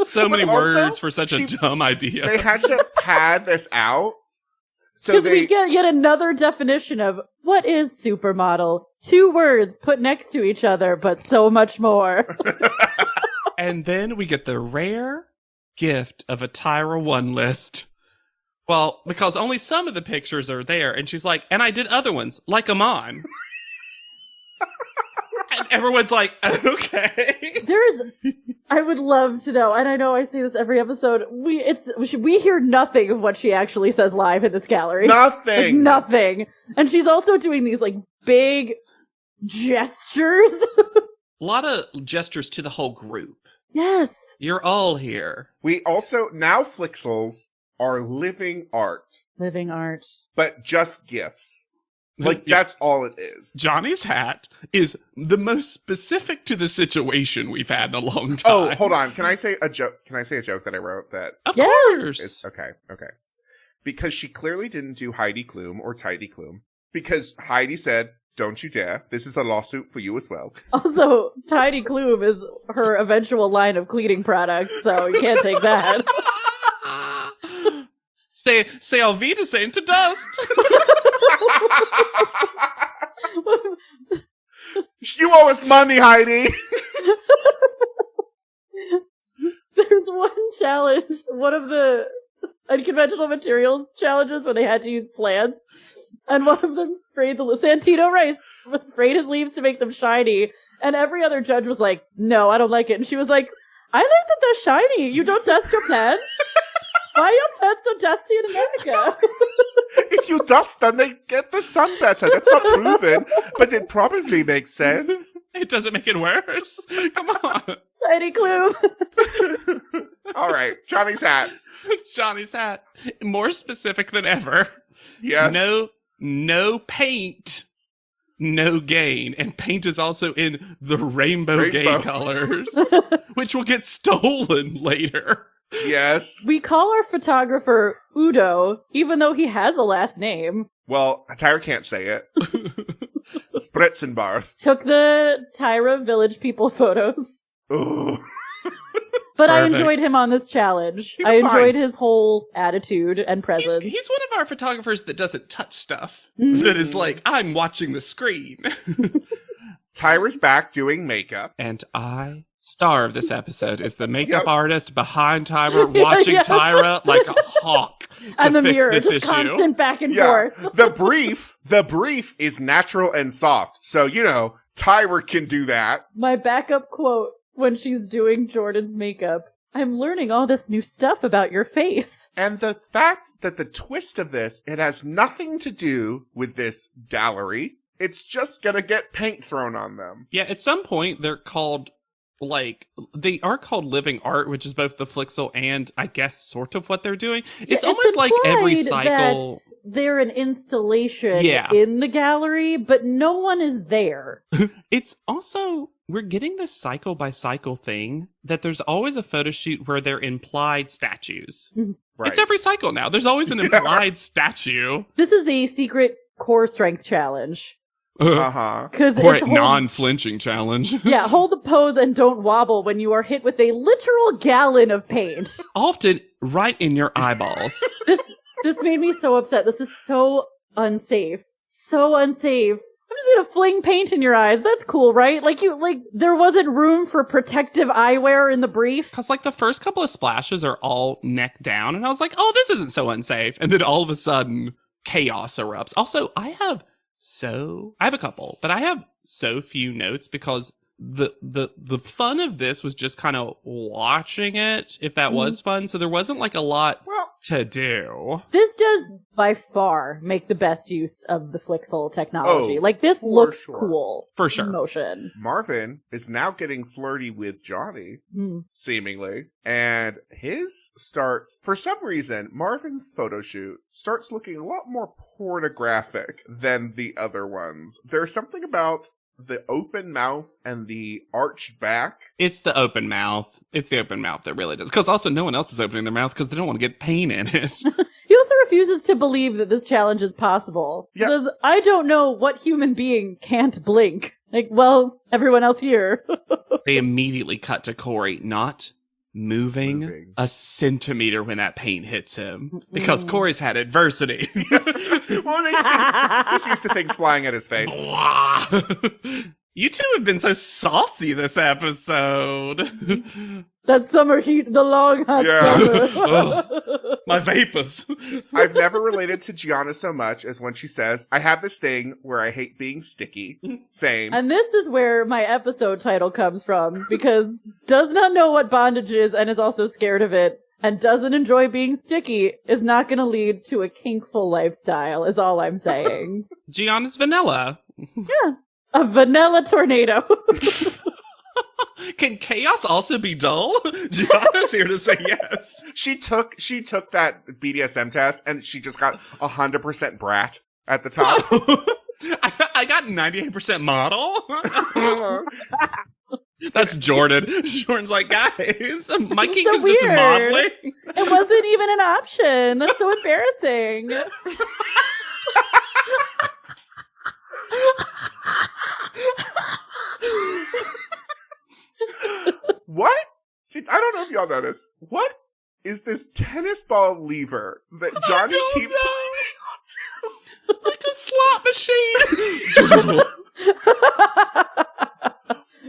So many But also, words for such a dumb idea. They had to pad this out. So Because we get yet another definition of what is supermodel. 2 words put next to each other, but so much more. And then we get the rare gift of a Tyra 1 list. Well, because only some of the pictures are there, and she's like, and I did other ones, like a mime. And everyone's like, okay. I would love to know, and I know I say this every episode, we hear nothing of what she actually says live in this gallery. nothing. Like, nothing. And she's also doing these, like, big gestures. A lot of gestures to the whole group. Yes. You're all here. We also, now Flixels are living art, Living art. but just gifts. Like, Yeah. that's all it is. Johnny's hat is the most specific to the situation we've had in a long time. Oh, hold on. Can I say a joke? Can I say a joke that I wrote that Of Yes. course. is okay? Because she clearly didn't do Heidi Klum or Tidy Klum. Because Heidi said, "Don't you dare! This is a lawsuit for you as well." Also, Tidy Klum is her eventual line of cleaning products, so you can't take that. Say Auf Wiedersehen to dust. You owe us money, Heidi. There's one challenge, one of the unconventional materials challenges where they had to use plants, and one of them sprayed the Santino rice, sprayed his leaves to make them shiny, and every other judge was like, "No, I don't like it," and she was like, "I like that they're shiny. You don't dust your plants? Why are your plants so dusty in America?" If you dust them, they get the sun better. That's not proven, but it probably makes sense. It doesn't make it worse. Come on. Tidy Klum. All right, Johnny's hat. Johnny's hat. More specific than ever. Yes. No paint. No gain. And paint is also in the rainbow gay colors, which will get stolen later. Yes. We call our photographer Udo, even though he has a last name. Well, Tyra can't say it. Spritzenbarth. Took the Tyra Village people photos. Ooh. But I Perfect. enjoyed him on this challenge. He was I enjoyed fine. his whole attitude and presence. He's one of our photographers that doesn't touch stuff. Mhm. That is like, I'm watching the screen. Tyra's back doing makeup. And star of this episode is the makeup Yep. artist behind Tyra, watching Yeah. Tyra like a hawk to and the fix mirror, this just issue. constant back and Yeah. forth. The brief is natural and soft. So, Tyra can do that. My backup quote when she's doing Jordan's makeup: "I'm learning all this new stuff about your face." And the fact that the twist of this, it has nothing to do with this gallery. It's just gonna get paint thrown on them. Yeah, at some point they're called they are called living art, which is both the Flixel and I guess sort of what they're doing. It's almost like every implied cycle. that they're an installation Yeah. in the gallery, but no one is there. It's also, we're getting this cycle by cycle thing that there's always a photo shoot where they're implied statues. Right. It's every cycle now. There's always an implied statue. This is a secret core strength challenge. Uh-huh. Because Or it's a non-flinching challenge. Yeah, hold the pose and don't wobble when you are hit with a literal gallon of paint. Often right in your eyeballs. This made me so upset. This is so unsafe. So unsafe. I'm just gonna fling paint in your eyes. That's cool, right? Like there wasn't room for protective eyewear in the brief. Because, like, the first couple of splashes are all neck down, and I was like, oh, this isn't so unsafe. And then all of a sudden, chaos erupts. Also, I have a couple, but I have so few notes because the fun of this was just kind of watching it, if that was fun. So there wasn't, like, a lot to do. This does, by far, make the best use of the Flixel technology. Like, this looks cool. For sure. In motion. Marvin is now getting flirty with Johnny, seemingly. And his starts, for some reason, Marvin's photo shoot starts looking a lot more pornographic than the other ones. There's something about the open mouth and the arched back. It's the open mouth. It's the open mouth that really does. Because also no one else is opening their mouth because they don't want to get pain in it. He also refuses to believe that this challenge is possible. He says, I don't know what human being can't blink. Like, well, everyone else here. They immediately cut to Corey not moving a centimeter when that paint hits him. Because Corey's had adversity. Well, he's used to things flying at his face. You two have been so saucy this episode. That summer heat, the long hot summer. My vapors. I've never related to Gianna so much as when she says, I have this thing where I hate being sticky. Same. And this is where my episode title comes from, because does not know what bondage is and is also scared of it, and doesn't enjoy being sticky, is not going to lead to a kinkful lifestyle, is all I'm saying. Gianna's vanilla. Yeah. A vanilla tornado. Can chaos also be dull? Gianna's here to say yes. She took that BDSM test and she just got 100% brat at the top. I got 98% model. That's Jordan. Jordan's like, guys, my kink so is just weird. modeling. It wasn't even an option. That's so embarrassing. What? See, I don't know if y'all noticed. What is this tennis ball lever that Johnny keeps holding on to? Like a slot machine.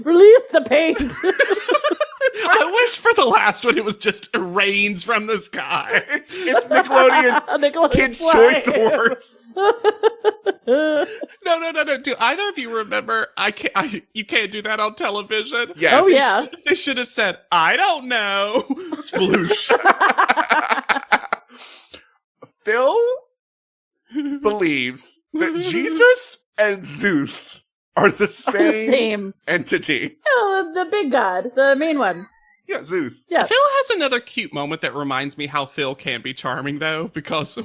Release the paint. I wish for the last one it was just rains from the sky. It's Nickelodeon Kids' Choice Awards. No. Do either of you remember? You can't do that on television. Yes. Oh yeah. They should have said, I don't know. Sploosh. Phil believes that Jesus and Zeus are the same entity. Oh, the big god, the main one. Yeah, Zeus. Yeah. Phil has another cute moment that reminds me how Phil can be charming, though, because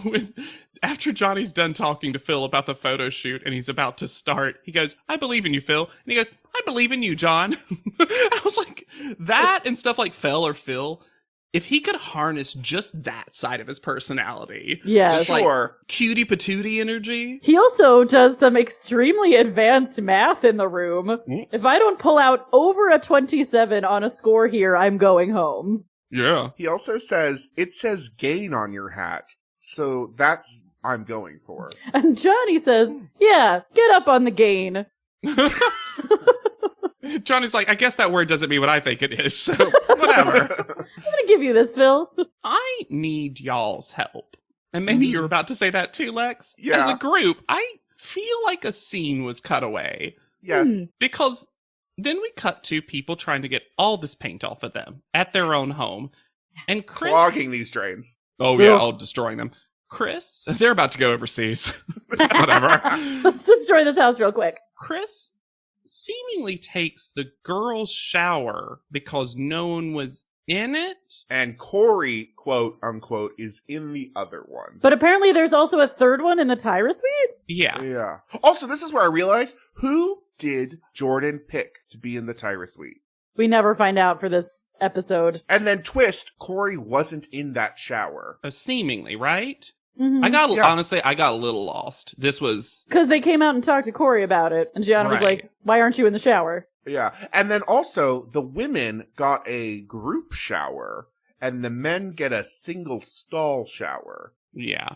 after Johnny's done talking to Phil about the photo shoot and he's about to start, he goes, I believe in you, Phil. And he goes, I believe in you, John. I was like, that and stuff like Phil or Phil, if he could harness just that side of his personality. Yeah. Just sure. like cutie patootie energy. He also does some extremely advanced math in the room. If I don't pull out over a 27 on a score here, I'm going home. Yeah. He also says, it says gain on your hat. So that's I'm going for. And Johnny says, yeah, get up on the gain. Johnny's like, I guess that word doesn't mean what I think it is, so whatever. I'm gonna give you this, Phil. I need y'all's help. And maybe you're about to say that too, Lex. Yeah. As a group, I feel like a scene was cut away. Yes. Because then we cut to people trying to get all this paint off of them at their own home. And Chris... Clogging these drains. Oh, yeah, all destroying them. Chris, they're about to go overseas. Whatever. Let's destroy this house real quick. Chris seemingly takes the girl's shower because no one was in it. And Corey, quote unquote, is in the other one. But apparently there's also a third one in the Tyra suite? Yeah. Yeah. Also, this is where I realized, who did Jordan pick to be in the Tyra suite? We never find out for this episode. And then twist, Corey wasn't in that shower. Oh, seemingly, right? Mm-hmm. Honestly, I got a little lost. This was... Because they came out and talked to Corey about it, and Gianna was like, why aren't you in the shower? Yeah. And then also, the women got a group shower, and the men get a single stall shower. Yeah.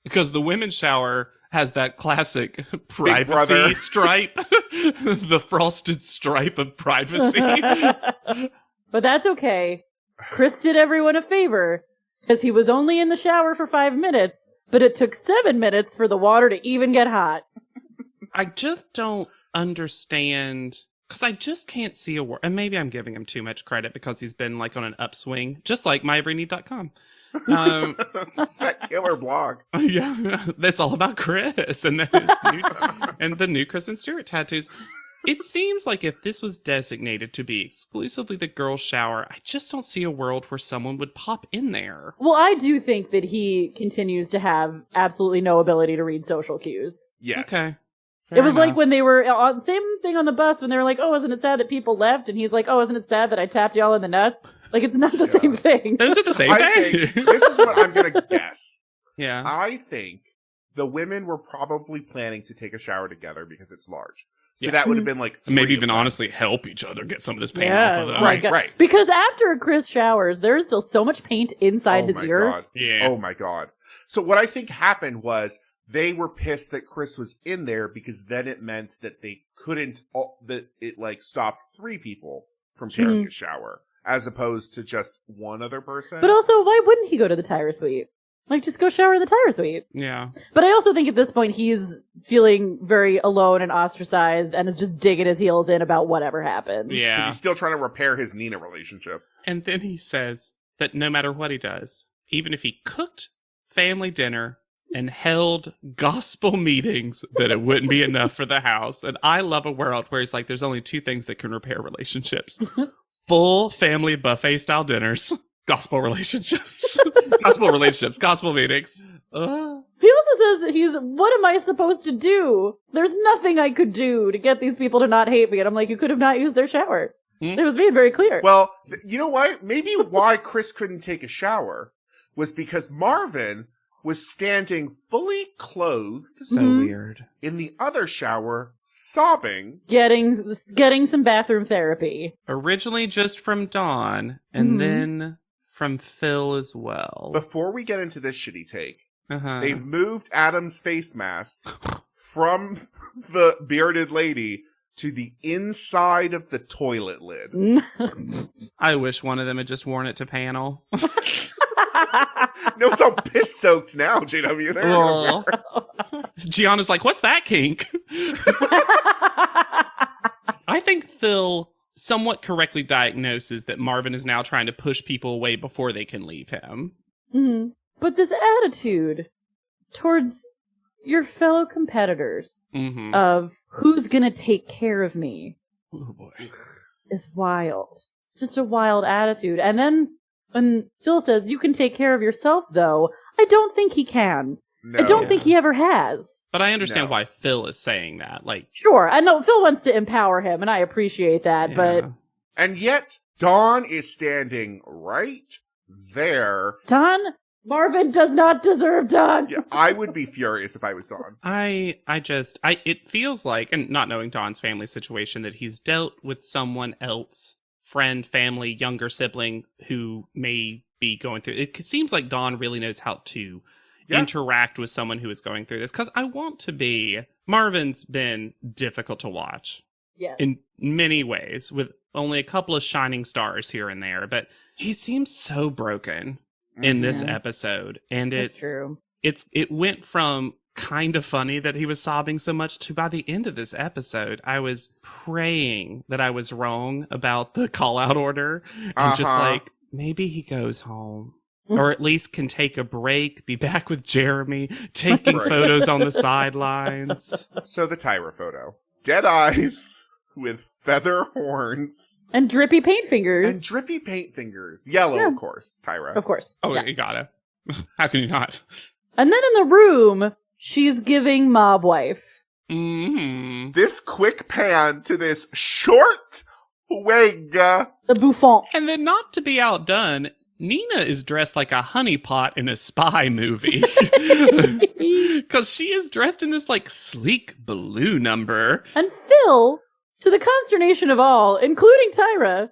Because the women's shower has that classic brother. privacy stripe. The frosted stripe of privacy. But that's okay. Chris did everyone a favor, because he was only in the shower for 5 minutes, but it took 7 minutes for the water to even get hot. I just don't understand, because I just can't see a word. And maybe I'm giving him too much credit because he's been like on an upswing, just like myeveryneed.com. That killer blog. Yeah, that's all about Chris and and the new Kristen Stewart tattoos. It seems like if this was designated to be exclusively the girls' shower, I just don't see a world where someone would pop in there. Well, I do think that he continues to have absolutely no ability to read social cues. Yes. Okay. It was like when they were on same thing on the bus when they were like, "Oh, isn't it sad that people left?" And he's like, "Oh, isn't it sad that I tapped y'all in the nuts?" Like, it's not the same thing. Those are the same I thing. think this is what I'm gonna guess. Yeah. I think the women were probably planning to take a shower together because it's large. So Yeah. that would have been like three Maybe of even them. honestly help each other get some of this paint Yeah, off of them. oh my Right, God. right. Because after Chris showers, there is still so much paint inside his my ear. God. Yeah. Oh my God. So what I think happened was they were pissed that Chris was in there because then it meant that they couldn't, that it like stopped 3 people from sharing a shower as opposed to just one other person. But also, why wouldn't he go to the Tyra suite? Like, just go shower in the Tyra suite. Yeah. But I also think at this point he's feeling very alone and ostracized and is just digging his heels in about whatever happens. 'Cause Yeah. he's still trying to repair his Nina relationship. And then he says that no matter what he does, even if he cooked family dinner and held gospel meetings, that it wouldn't be enough for the house. And I love a world where it's like there's only 2 things that can repair relationships. Full family buffet style dinners, gospel relationships. Gospel meetings. He also says that what am I supposed to do? There's nothing I could do to get these people to not hate me. And I'm like, you could have not used their shower. It was being very clear. Well, you know what? Maybe why Chris couldn't take a shower was because Marvin was standing fully clothed So weird. in the other shower, sobbing. Getting some bathroom therapy. Originally just from Dawn, and then from Phil as well. Before we get into this shitty take, Uh-huh. they've moved Adam's face mask from the bearded lady to the inside of the toilet lid. I wish one of them had just worn it to panel. No, it's all piss soaked now, JW. They're gonna wear it. Gianna's like, what's that kink? I think Phil somewhat correctly diagnoses that Marvin is now trying to push people away before they can leave him. But this attitude towards your fellow competitors Mm-hmm. of who's gonna take care of me Oh, boy. is wild. It's just a wild attitude. And then when Phil says, you can take care of yourself, though, I don't think he can. No. I don't think he ever has. But I understand No. why Phil is saying that. Like, Sure, I know Phil wants to empower him, and I appreciate that, yeah. but And yet, Dawn is standing right there. Don, Marvin does not deserve Don. Yeah, I would be furious if I was Dawn. It feels like, and not knowing Don's family situation, that he's dealt with someone else, friend, family, younger sibling, who may be going through. It seems like Don really knows how to interact with someone who is going through this. Because Marvin's been difficult to watch. Yes. In many ways, with only a couple of shining stars here and there, but he seems so broken in this episode, and That's true. it went from kind of funny that he was sobbing so much to by the end of this episode, I was praying that I was wrong about the call out order and just like, maybe he goes home. Or at least can take a break, be back with Jeremy, taking Right. photos on the sidelines. So the Tyra photo. Dead eyes with feather horns And drippy paint fingers. and drippy paint fingers. Yellow, Yeah. of course, Tyra. Of course. Oh, Yeah. you gotta. How can you not? And then in the room, she's giving mob wife. Mm-hmm. This quick pan to this short wig. The bouffant. And then, not to be outdone, Nina is dressed like a honeypot in a spy movie. Because she is dressed in this, like, sleek blue number. And Phil, to the consternation of all, including Tyra,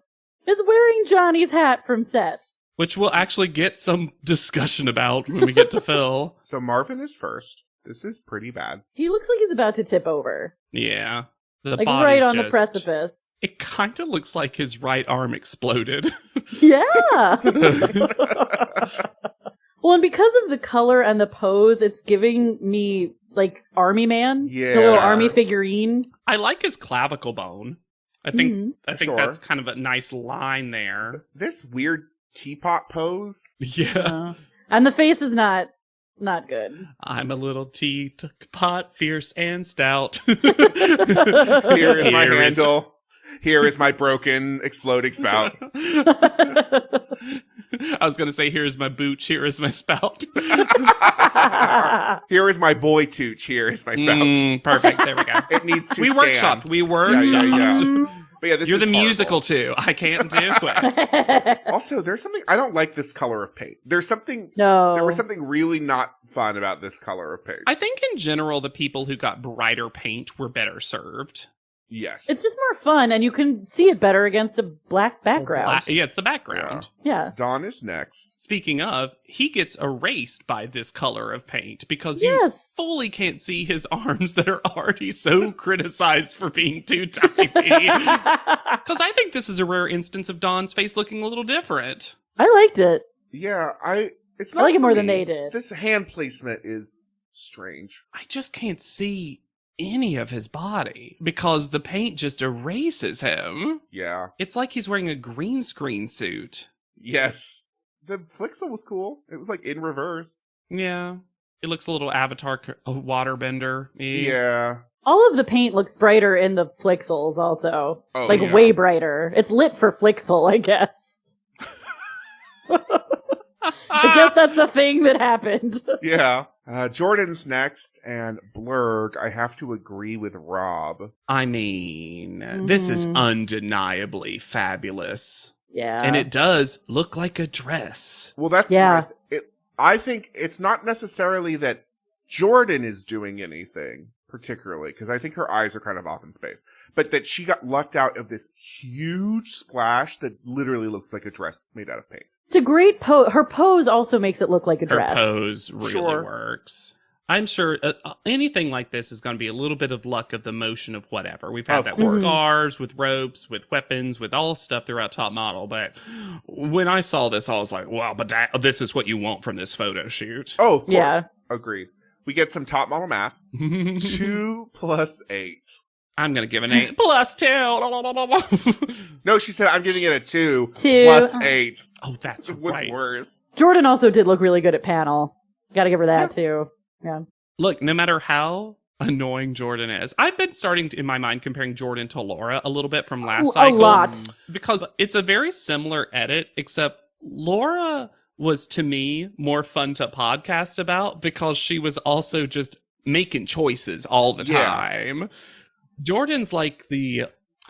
is wearing Johnny's hat from set. which we'll actually get some discussion about when we get to Phil. So Marvin is first. This is pretty bad. He looks like he's about to tip over. Yeah. The Like body's right on the just- precipice. It kind of looks like his right arm exploded. Yeah. Well, and because of the color and the pose, it's giving me like Army Man, Yeah. the little army figurine. I like his clavicle bone. I think Mhm. Sure. that's kind of a nice line there. This weird teapot pose. Yeah. And the face is not good. I'm a little teapot, fierce and stout. Here is my Here is- handle. Here is my broken, exploding spout. I was going to say, here's my booch, here is my spout. Here is my boy tooch. Here is my spout. Perfect. There we go. It needs to We stand. workshopped. We workshopped. Yeah. But yeah, this You're is the horrible. musical too. I can't do it. Also, there's something I don't like this color of paint. There was something really not fun about this color of paint. I think in general, the people who got brighter paint were better served. Yes. It's just more fun, and you can see it better against a black background. Yeah, it's the background. Yeah. Dawn is next. Speaking of, he gets erased by this color of paint because Yes. you fully can't see his arms that are already so criticized for being too tiny. Because I think this is a rare instance of Dawn's face looking a little different. I liked it. Yeah, it's I not like it for more than me. they did. This hand placement is strange. I just can't see any of his body because the paint just erases him. Yeah. It's like he's wearing a green screen suit. Yes. The Flixel was cool. It was like in reverse. Yeah. It looks a little Avatar waterbender. Yeah. All of the paint looks brighter in the Flixels also. Oh, like yeah. way brighter. It's lit for Flixel, I guess. I guess that's a thing that happened. Yeah. Jordan's next, and Blurg, I have to agree with Rob. I mean, this is Mhm. undeniably fabulous. Yeah. And it does look like a dress. Well, that's Yeah. I think it's not necessarily that Jordan is doing anything particularly, because I think her eyes are kind of off in space, but that she got lucked out of this huge splash that literally looks like a dress made out of paint. It's a great pose. Her pose also makes it look like a Her dress. pose really Sure. works. I'm sure anything like this is going to be a little bit of luck of the motion of whatever. We've had Of that course. with scars, with ropes, with weapons, with all stuff throughout Top Model. But when I saw this, I was like, wow, but this is what you want from this photo shoot. Oh, of course. Yeah. Agreed. We get some top model math. 2 plus 8. I'm going to give an 8 plus 2. No, she said I'm giving it a 2 2. plus 8. Oh, that's It was right. worse. Jordan also did look really good at panel. Gotta give her that too. Yeah. Look, no matter how annoying Jordan is, I've been starting to, in my mind, comparing Jordan to Laura a little bit from last Ooh, cycle. a lot. Because it's a very similar edit, except Laura was, to me, more fun to podcast about because she was also just making choices all the Yeah. time. Jordan's like the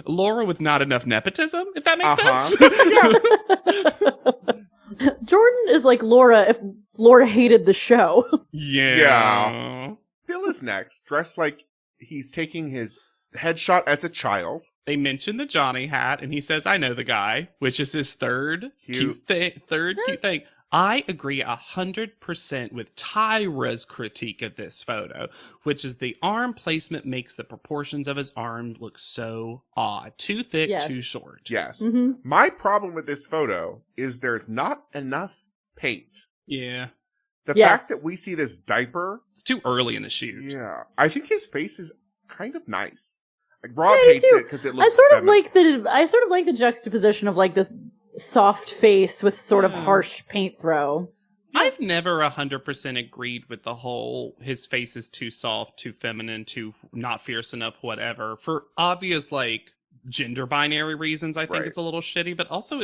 Laura with not enough nepotism, if that makes sense. Jordan is like Laura if Laura hated the show. Yeah. Phil is next, dressed like he's taking his headshot as a child. They mention the Johnny hat, and he says, I know the guy, which is his third Cute. cute thing. I agree 100% with Tyra's critique of this photo, which is the arm placement makes the proportions of his arm look so odd. Too thick, Yes. too short. Yes. Mm-hmm. My problem with this photo is there's not enough paint. Yeah. The Yes. fact that we see this diaper, It's too early in the shoot. yeah, I think his face is kind of nice. Like Rob Yeah, I do hates too. it because it I looks. sort of feminine. like the juxtaposition of like this soft face with sort of Yeah. harsh paint throw. I've never 100% agreed with the whole his face is too soft, too feminine, too not fierce enough, whatever. For obvious, like, gender binary reasons, I think Right. it's a little shitty, but also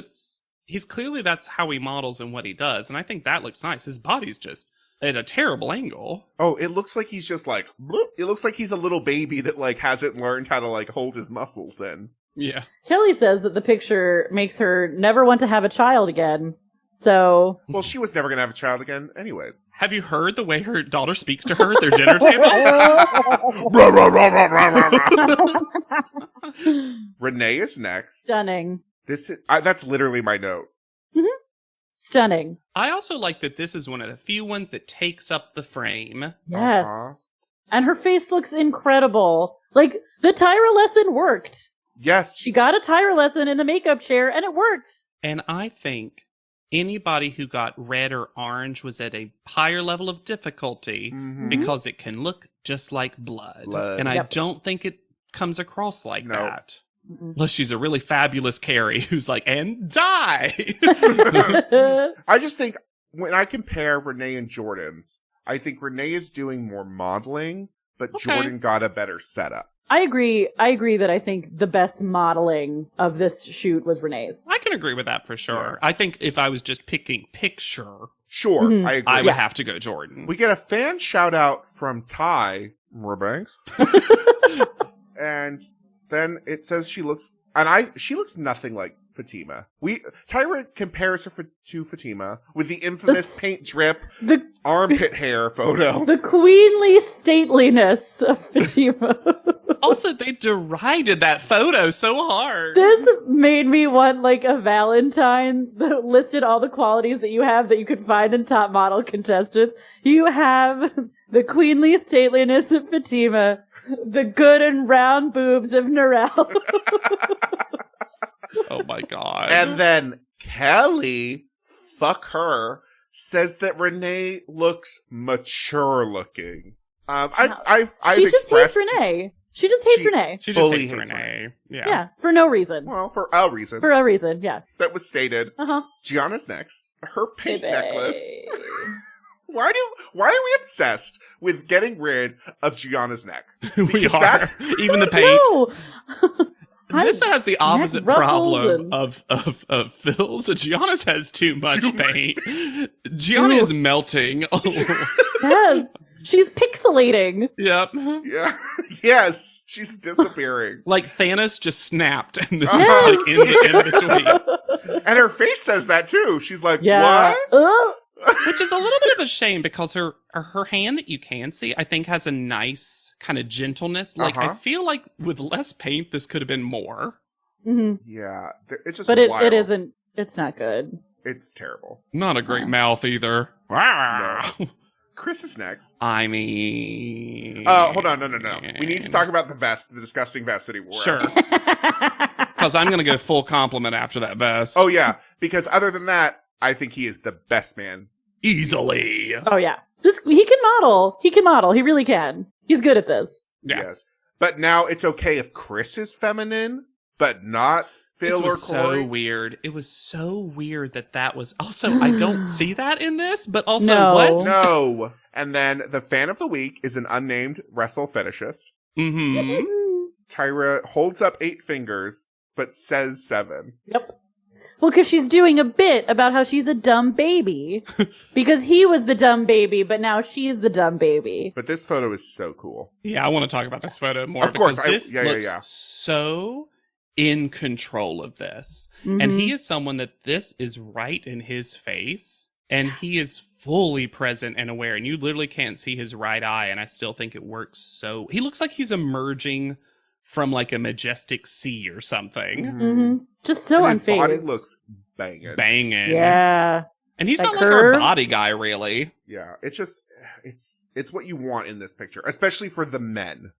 he's clearly that's how he models and what he does, and I think that looks nice. His body's just at a terrible angle. Oh, it looks like he's just like. bloop. It looks like he's a little baby that like hasn't learned how to like hold his muscles in. Yeah. Kelly says that the picture makes her never want to have a child again. So Well, she was never gonna have a child again, anyways. Have you heard the way her daughter speaks to her at their dinner table? Rah, rah, rah, rah, rah, rah, rah. Renee is next. stunning. That's literally my note. Stunning. I also like that this is one of the few ones that takes up the frame. Yes. Uh-huh. And her face looks incredible. Like, the Tyra lesson worked. Yes. She got a Tyra lesson in the makeup chair, and it worked. And I think anybody who got red or orange was at a higher level of difficulty Mhm. because it can look just like blood. And I Yep. don't think it comes across like No. that. Unless she's a really fabulous Carrie who's like, and die. I just think when I compare Renee and Jordan's, I think Renee is doing more modeling, but Okay. Jordan got a better setup. I agree that I think the best modeling of this shoot was Renee's. I can agree with that for sure. I think if I was just picking picture, Sure, Mhm. I agree. I would have to go Jordan. We get a fan shout out from Ty Banks. And then it says she looks nothing like Fatima. Tyra compares her to Fatima with the infamous paint drip The armpit hair photo. the queenly stateliness of Fatima. Also, they derided that photo so hard. This made me want like a Valentine that listed all the qualities that you have that you could find in top model contestants. You have the queenly stateliness of Fatima, the good and round boobs of Narelle. Oh my god. And then Kelly, fuck her, says that Renee looks mature looking. I've She just hates expressed Renee. She just hates Renee. she just fully hates hates Renee. Yeah. Yeah, for no reason. well for a reason For a reason, yeah. that was stated. Uh-huh. Gianna's next. Her paint Baby. necklace. Why are we obsessed with getting rid of Gianna's neck? We Because are. that- Even the paint. No. This has the opposite ruffles problem and- of Phil's. Gianna's has too much Too much paint. Gianna Ooh. is melting. Yes. She's pixelating. Yep. Yeah. Yes. She's disappearing. Like Thanos just snapped, and this Yes. is like in between. And her face says that too. She's like, Yeah. what? Ugh. Which is a little bit of a shame because her hand that you can see, I think, has a nice kind of gentleness. Like, I Uh-huh. feel like with less paint, this could have been more. Mhm. Yeah. It's just But it wild. isn't. It's not good. It's terrible. Not a great Yeah. mouth either. Chris is next. I mean... Hold on. No. We need to talk about the vest, the disgusting vest that he wore. Sure. Because I'm going to go full compliment after that vest. Oh, yeah. Because other than that, I think he is the best man. Easily. Oh yeah. He can model. He can model. He really can. He's good at this. Yeah. Yes. But now it's okay if Chris is feminine, but not Phil This or was Corey. so weird. It was so weird that was... Also, I don't see that in this, but also No. what? No. And then the fan of the week is an unnamed wrestle fetishist. Mm-hmm. Tyra holds up 8 fingers, but says 7. Yep. Well, because she's doing a bit about how she's a dumb baby. Because he was the dumb baby, but now she's the dumb baby. But this photo is so cool. Yeah, I want to talk about this photo more. Of course, because this yeah, looks so in control of this. Mhm. And he is someone that this is right in his face. And he is fully present and aware. And you literally can't see his right eye. And I still think it works so... He looks like he's emerging from like a majestic sea or something. Mhm. Just so And his body unfazed. looks banging. Banging. Yeah. And he's That not like our curve. body guy, really. Yeah, it's just it's what you want in this picture, especially for the men.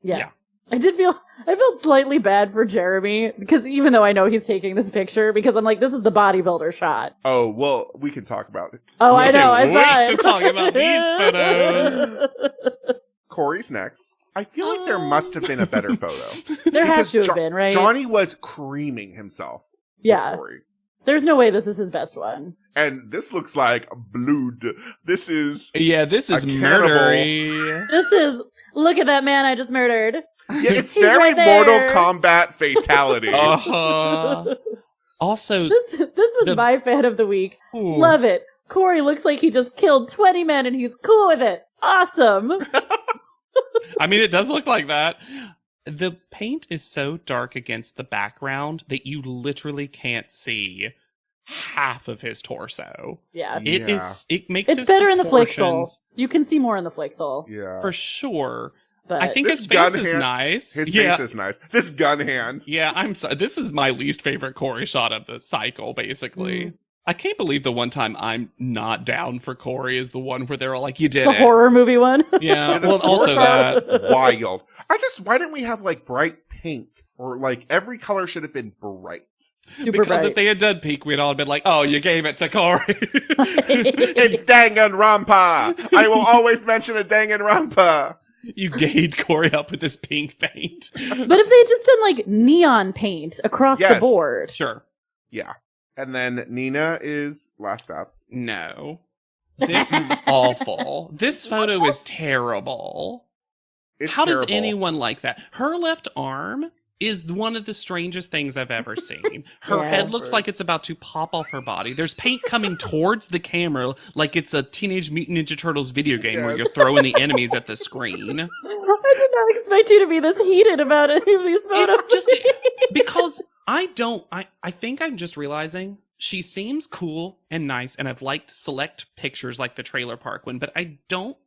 Yeah. Yeah. I felt slightly bad for Jeremy because even though I know he's taking this picture because I'm like, this is the bodybuilder shot. Oh, well, we can talk about it. Oh, I can't know. I wait saw to it. talk about these photos. Corey's next. I feel like there must have been a better photo. There has Because to have been, right? Johnny was creaming himself. with Yeah. Corey. There's no way this is his best one. And this looks like blood. This is Yeah, this is A cannibal. murdery. This is, look at that man I just murdered. yeah, it's He's very right there. Mortal Kombat fatality. Uh-huh. Also, This was my fan of the week. ooh. Love it. Corey looks like he just killed 20 men and he's cool with it. Awesome. I mean, it does look like that. The paint is so dark against the background that you literally can't see half of his torso. Yeah. Yeah. It makes It's his better in the Flixel. proportions You can see more in the Flixel. Yeah. for sure. But I think This his gun face is hand- nice. His yeah. face is nice. This gun hand. Yeah, I'm sorry. This is my least favorite Corey shot of the cycle, basically. I can't believe the one time I'm not down for Corey is the one where they're all like, you did The it. horror movie one. Yeah, The well, also scores are that. wild. Why didn't we have like bright pink or like every color should have been bright? Super Because bright. if they had done pink, we'd all been like, oh, you gave it to Corey. It's Danganronpa. I will always mention a Danganronpa. You gayed Corey up with this pink paint. But if they had just done like neon paint across the Yes. board. Sure. Yeah. And then Nina is last up. No. This is awful. This photo is terrible. It's How terrible. does anyone like that? Her left arm is one of the strangest things I've ever seen. Her Yeah. head looks like it's about to pop off her body. There's paint coming towards the camera like it's a Teenage Mutant Ninja Turtles video game where Yes. you're throwing the enemies at the screen. I did not expect you to be this heated about any of these photos. It's just because I think I'm just realizing she seems cool and nice, and I've liked select pictures like the trailer park one, but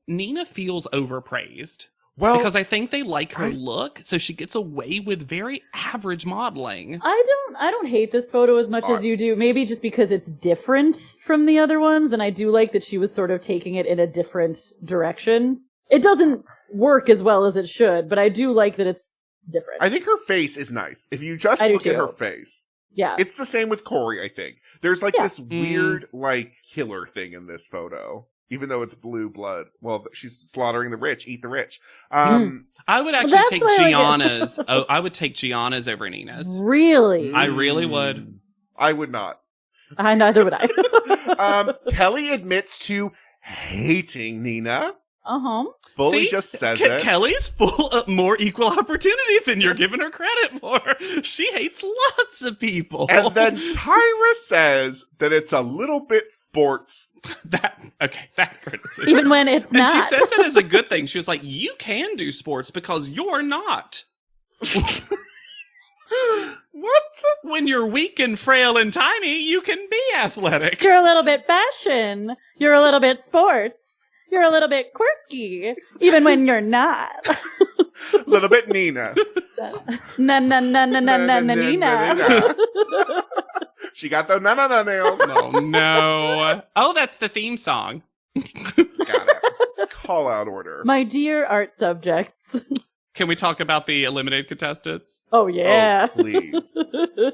Nina feels overpraised. Well, Because I think they like her I- look, so she gets away with very average modeling. I don't hate this photo as much as you do. Maybe just because it's different from the other ones, and I do like that she was sort of taking it in a different direction. It doesn't work as well as it should, but I do like that it's different. I think her face is nice. If you just I do look at too. her face, Yeah. it's the same with Corey, I think. There's like Yeah. this weird, like, killer thing in this photo. Even though it's blue blood. Well, she's slaughtering the rich. Eat the rich. I would actually that's take why I like it. Gianna's. I would take Gianna's over Nina's. Really? I really would. I would not. Neither would I. Kelly admits to hating Nina. Uh-huh. Fully See? just says it. Kelly's full of more equal opportunity than you're giving her credit for. She hates lots of people. And then Tyra says that it's a little bit sports. that criticism. Even when it's And not. she says it as a good thing. She was like, you can do sports because you're not. What? When you're weak and frail and tiny, you can be athletic. You're a little bit fashion. You're a little bit sports. You're a little bit quirky. Even when you're not. Little bit Nina. Na na na na na na na Nina. She got the na nails. Oh, no. Oh, that's the theme song. Got it. Call out order. My dear art subjects. Can we talk about the eliminated contestants? Oh yeah. Oh, please.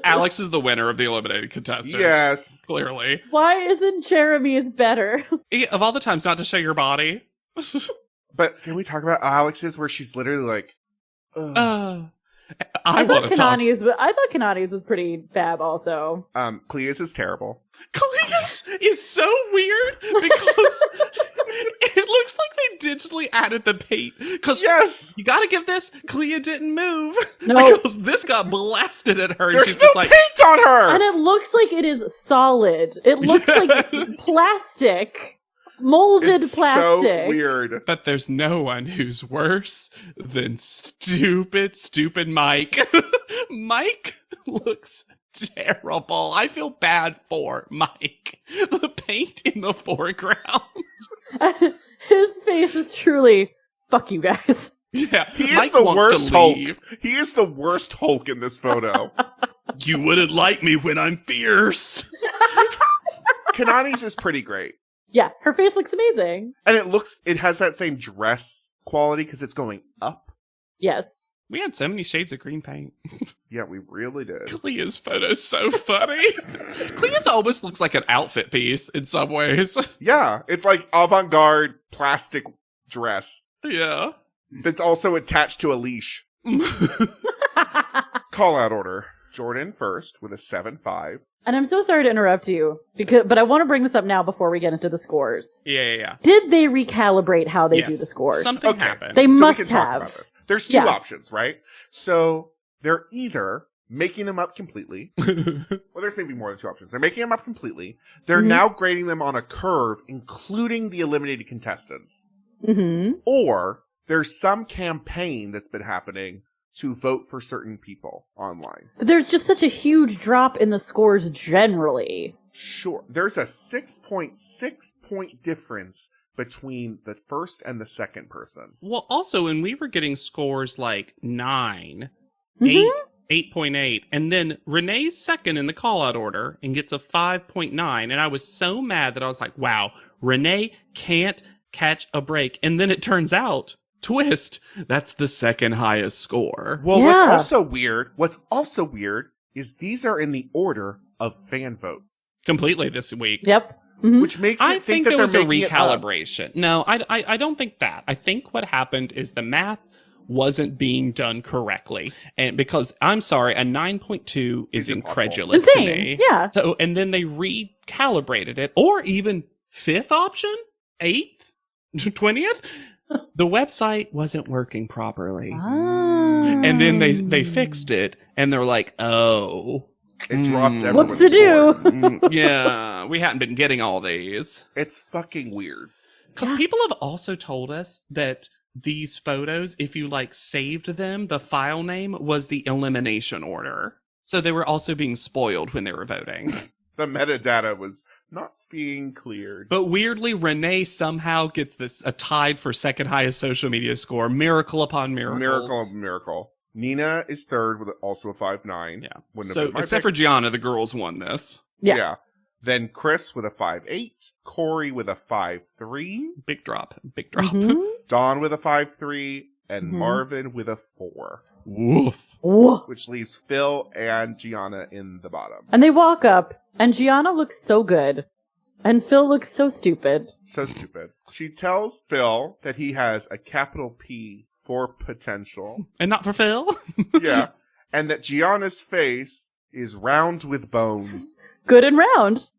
Alex is the winner of the eliminated contestants. Yes. Clearly. Why isn't Jeremy's better? Of all the times not to show your body. But can we talk about Alex's where she's literally like, ugh. I want to talk. I thought Kanani's was pretty fab also. Clea's is terrible. Cleus is so weird because it looks like they digitally added the paint. Because Yes! you got to give this, Clea didn't move. No. Because this got blasted at her. And There's she's no just like, paint on her! And it looks like it is solid. It looks Yeah. like plastic. Molded It's plastic. so weird. but there's no one who's worse than stupid Mike. Mike looks terrible. I feel bad for Mike. The paint in the foreground. His face is truly, fuck you guys. Yeah, He is Mike the wants worst to Hulk. leave. He is the worst Hulk in this photo. You wouldn't like me when I'm fierce. Kanani's is pretty great. Yeah, her face looks amazing. And it has that same dress quality because it's going up. Yes. We had so many shades of green paint. Yeah, we really did. Clea's photo's so funny. Clea's almost looks like an outfit piece in some ways. Yeah, it's like avant-garde plastic dress Yeah. that's also attached to a leash. Call out order. Jordan first with a 7-5. And I'm so sorry to interrupt you, but I want to bring this up now before we get into the scores. Yeah. Did they recalibrate how they do Yes. the scores? Something Okay. happened. They So we must can talk have. about this. There's two Yeah. options, right? So they're either making them up completely. Well, there's maybe more than two options. They're making them up completely. They're Mhm. now grading them on a curve, including the eliminated contestants. Mm-hmm. Or there's some campaign that's been happening to vote for certain people online. There's just such a huge drop in the scores generally. Sure. There's a 6.6 point difference between the first and the second person. Well, also, when we were getting scores like 9, Mhm. 8.8. And then Renee's second in the call out order and gets a 5.9. And I was so mad that I was like, wow, Renee can't catch a break. And then it turns out, twist, that's the second highest score. Well, Yeah. what's also weird is these are in the order of fan votes, Completely this week. Yep. Mhm. which makes me I think that there they're was a making it up. recalibration. No, I don't think that. I think what happened is the math wasn't being done correctly. And because I'm sorry, a 9.2 is It's impossible. incredulous to Insane. me. Yeah. So, and then they recalibrated it, or even fifth option, 8th, 20th. The website wasn't working properly. Ah. And then they fixed it, and they're like, oh. It drops Mm. everyone's Whoopsie-doo. scores. Yeah, we hadn't been getting all these. It's fucking weird. Because Yeah. people have also told us that these photos, if you like saved them, the file name was the elimination order. So they were also being spoiled when they were voting. The metadata was not being cleared. But weirdly, Renee somehow gets this a tied for second highest social media score. Miracle upon miracles. Miracle. Nina is third with also a 5.9. Yeah. Wouldn't have So been my except pick. for Gianna, the girls won this. Yeah. Then Chris with a 5.8. Corey with a 5.3. Big drop. Big drop. Mhm. Dawn with a 5.3. And Mhm. Marvin with a 4. Woof. Whoa. Which leaves Phil and Gianna in the bottom. And they walk up, and Gianna looks so good, and Phil looks so stupid. So stupid. She tells Phil that he has a capital P for potential. And not for Phil. Yeah. And that Gianna's face is round with bones. Good and round.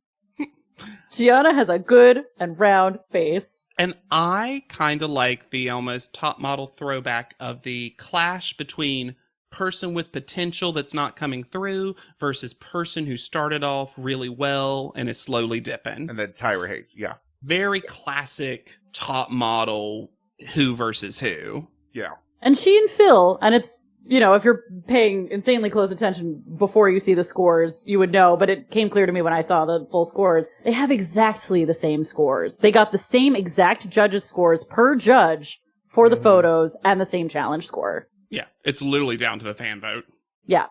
Gianna has a good and round face. And I kind of like the almost top model throwback of the clash between person with potential that's not coming through versus person who started off really well and is slowly dipping. And that Tyra hates. Yeah. Very classic top model who versus who. Yeah. And she and Phil, and it's, you know, if you're paying insanely close attention before you see the scores, you would know, but it came clear to me when I saw the full scores. They have exactly the same scores. They got the same exact judges' scores per judge for the photos and the same challenge score. Yeah, it's literally down to the fan vote. Yeah.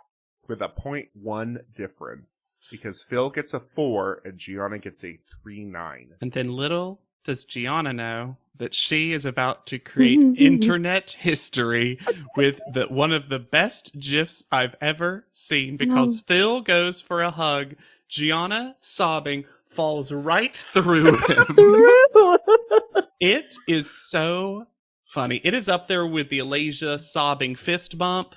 With a 0.1 difference. Because Phil gets a 4 and Gianna gets a 3.9. And then little does Gianna know that she is about to create internet history with one of the best GIFs I've ever seen, because Phil goes for a hug. Gianna, sobbing, falls right through him. It is so funny. It is up there with the Alasia sobbing fist bump.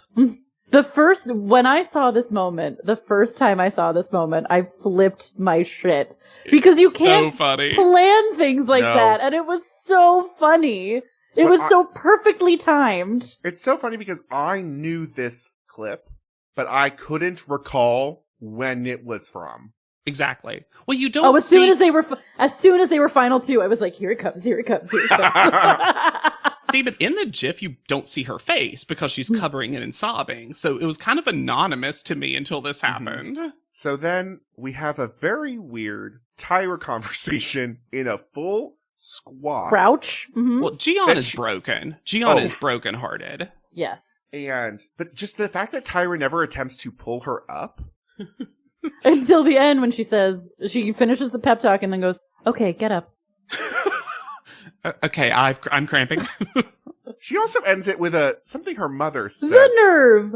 When I saw this moment, the first time I saw this moment, I flipped my shit. Because you can't So funny. plan things like No. that, and it was so funny. It But was so perfectly timed. It's so funny because I knew this clip, but I couldn't recall when it was from. Exactly. Well, you don't Oh, as soon see- as soon as they were final two, I was like, here it comes, here it comes, here it comes. See, but in the GIF, you don't see her face because she's covering it and sobbing. So it was kind of anonymous to me until this happened. So then we have a very weird Tyra conversation in a full squat. Crouch. Mhm. Well, Gianna's That's- broken. Gianna Oh. is brokenhearted. Yes. But just the fact that Tyra never attempts to pull her up. Until the end when she finishes the pep talk and then goes, okay, get up. Okay, I'm cramping. She also ends it with something her mother said. The nerve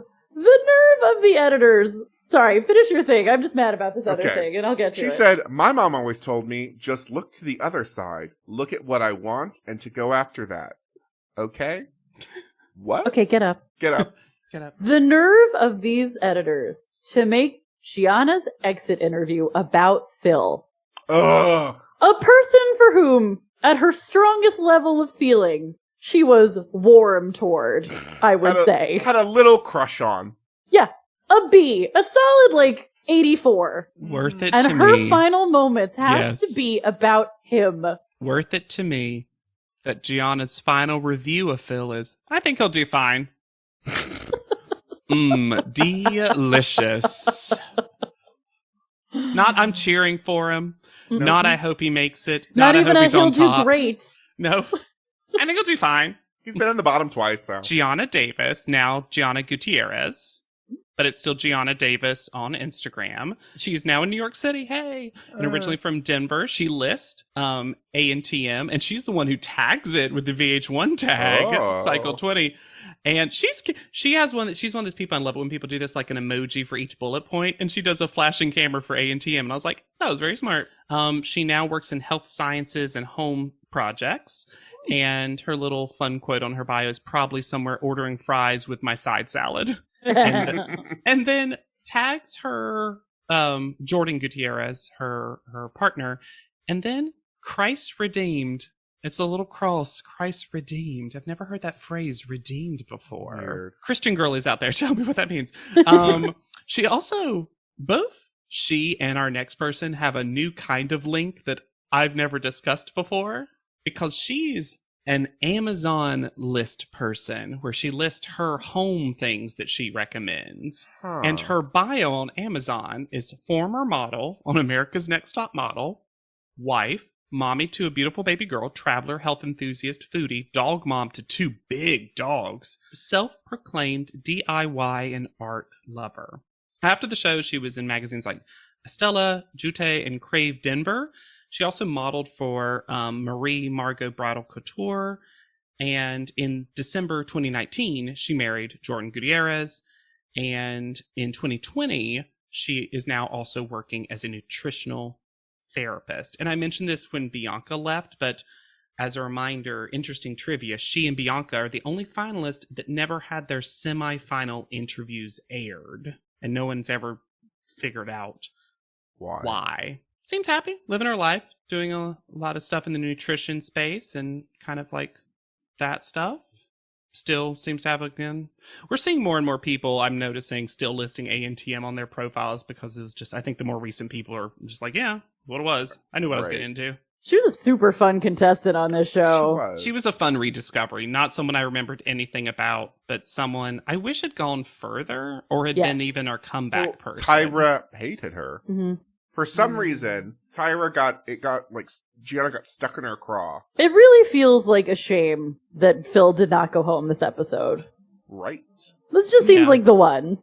of the editors. Sorry, finish your thing. I'm just mad about this other Okay. thing, and I'll get to She it. said, my mom always told me, just look to the other side, look at what I want, and to go after that. Okay? What? Okay, get up. Get up. Get up. The nerve of these editors to make Gianna's exit interview about Phil. Ugh. A person for whom, at her strongest level of feeling, she was warm toward, I would say. Had a little crush on. Yeah, a B. A solid, 84. Worth it And to her me. final moments have Yes. to be about him. Worth it to me that Gianna's final review of Phil is, I think he'll do fine. Delicious. Not I'm cheering for him. Not I hope he makes it. Not I even hope a he's he'll on do top. great. No. I think he'll do fine. He's been in the bottom twice, though. Gianna Davis, now Gianna Gutierrez. but it's still Gianna Davis on Instagram. She is now in New York City. Hey. And originally from Denver. She lists ANTM, and she's the one who tags it with the VH1 tag, Cycle 20. And she's one of those people, I love it when people do this, like an emoji for each bullet point, and she does a flashing camera for ANTM, and I was like, that was very smart. She now works in health sciences and home projects, and her little fun quote on her bio is probably somewhere ordering fries with my side salad. And then tags her Jordan Gutierrez, her partner, and then Christ Redeemed. It's a little cross, Christ redeemed. I've never heard that phrase, redeemed, before. Weird. Christian girlies out there, tell me what that means. She also, both she and our next person have a new kind of link that I've never discussed before, because she's an Amazon list person where she lists her home things that she recommends. And her bio on Amazon is former model on America's Next Top Model, wife, mommy to a beautiful baby girl, traveler, health enthusiast, foodie, dog mom to 2 big dogs, self-proclaimed DIY and art lover. After the show, she was in magazines like Estella, Jute, and Crave Denver. She also modeled for Marie Margot Bridal Couture. And in December 2019, she married Jordan Gutierrez. And in 2020, she is now also working as a nutritional therapist. And I mentioned this when Bianca left, but as a reminder, interesting trivia, she and Bianca are the only finalists that never had their semi-final interviews aired. And no one's ever figured out why. Seems happy, living her life, doing a lot of stuff in the nutrition space and kind of like that stuff. Still seems to have we're seeing more and more people, I'm noticing, still listing ANTM on their profiles, because it was just, I think the more recent people are just like, yeah, what it was. I knew what I was getting into. She was a super fun contestant on this show. She was a fun rediscovery. Not someone I remembered anything about, but someone I wish had gone further or had been even our comeback person. Tyra hated her. Mm-hmm. For some reason, Gianna got stuck in her craw. It really feels like a shame that Phil did not go home this episode. Right. This just seems like the one.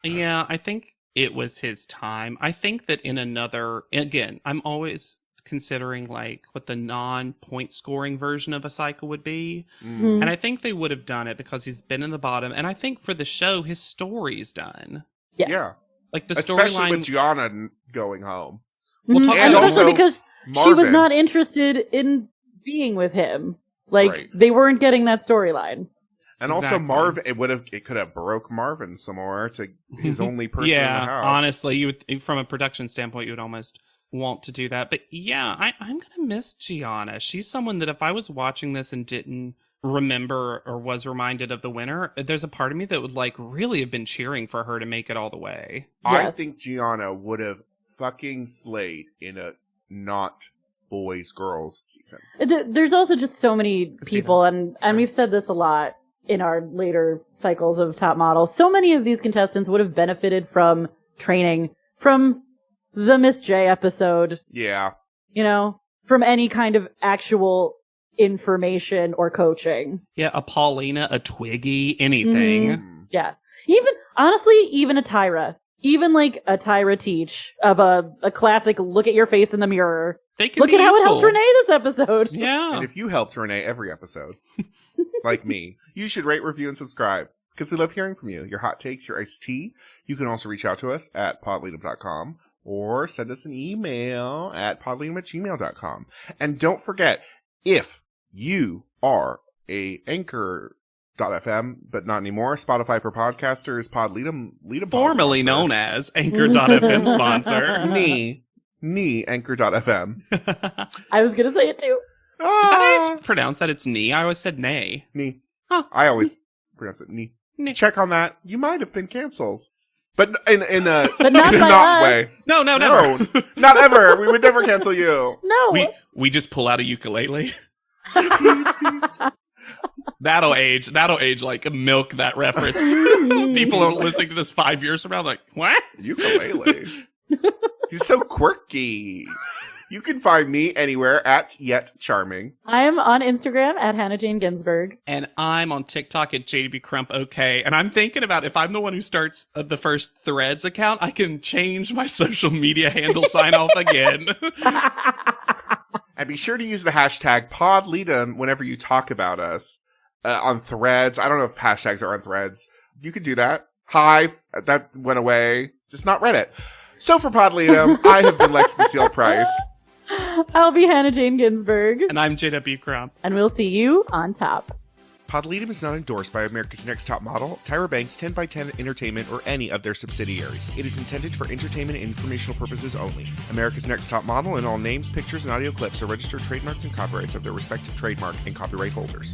Yeah, I think it was his time. I think that in another, again, I'm always considering like what the non-point scoring version of a cycle would be. Mm-hmm. And I think they would have done it because he's been in the bottom. And I think for the show, his story's done. Yes. Yeah. Like the especially storyline with Gianna going home. Mm-hmm. And also because Marvin. she was not interested in being with him. Like they weren't getting that storyline. And also Marvin, it could have broke Marvin some more to his only person in the house. Honestly, you would, from a production standpoint, you would almost want to do that. But yeah, I'm gonna miss Gianna. She's someone that if I was watching this and didn't remember or was reminded of the winner, there's a part of me that would like really have been cheering for her to make it all the way. I think Gianna would have fucking slayed in a not boys girls season. There's also just so many people, and we've said this a lot in our later cycles of Top Model. So many of these contestants would have benefited from training, from the Miss J episode. Yeah. You know, from any kind of actual information or coaching. Yeah, a Paulina, a Twiggy, anything. Mm-hmm. Yeah. Even a Tyra. Even like a Tyra Teach of a classic look at your face in the mirror. Look at how it helped Renee this episode. Yeah. And if you helped Renee every episode, like me, you should rate, review, and subscribe, because we love hearing from you. Your hot takes, your iced tea. You can also reach out to us at podleadum.com or send us an email at podleadum@gmail.com. And don't forget, if you are a Anchor.fm, but not anymore, Spotify for podcasters, Podleadum formerly known as Anchor.fm sponsor. Nee, Anchor.fm. I was going to say it too. Is that how you pronounce that? It's nee. I always said nay. Nee. Huh. I always pronounce it nee. Check on that. You might have been canceled. But in a but not in a by not us. way. No, never. No, not ever. We would never cancel you. No. We just pull out a ukulele. That'll age like milk that reference. People are listening to this 5 years from now like, what? Ukulele. He's so quirky. You can find me anywhere at Yet Charming. I'm on Instagram at Hannah Jane Ginsburg. And I'm on TikTok at JDB Crump OK. And I'm thinking about if I'm the one who starts the first Threads account, I can change my social media handle sign off again. And be sure to use the hashtag PodLeadum whenever you talk about us on Threads. I don't know if hashtags are on Threads. You could do that. Hive, that went away. Just not Reddit. So for PodLeadum, I have been Lex Basile Price. I'll be Hannah Jane Ginsburg. And I'm JW Crump. And we'll see you on top. PodLeadum is not endorsed by America's Next Top Model, Tyra Banks, 10x10 Entertainment, or any of their subsidiaries. It is intended for entertainment and informational purposes only. America's Next Top Model and all names, pictures, and audio clips are registered trademarks and copyrights of their respective trademark and copyright holders.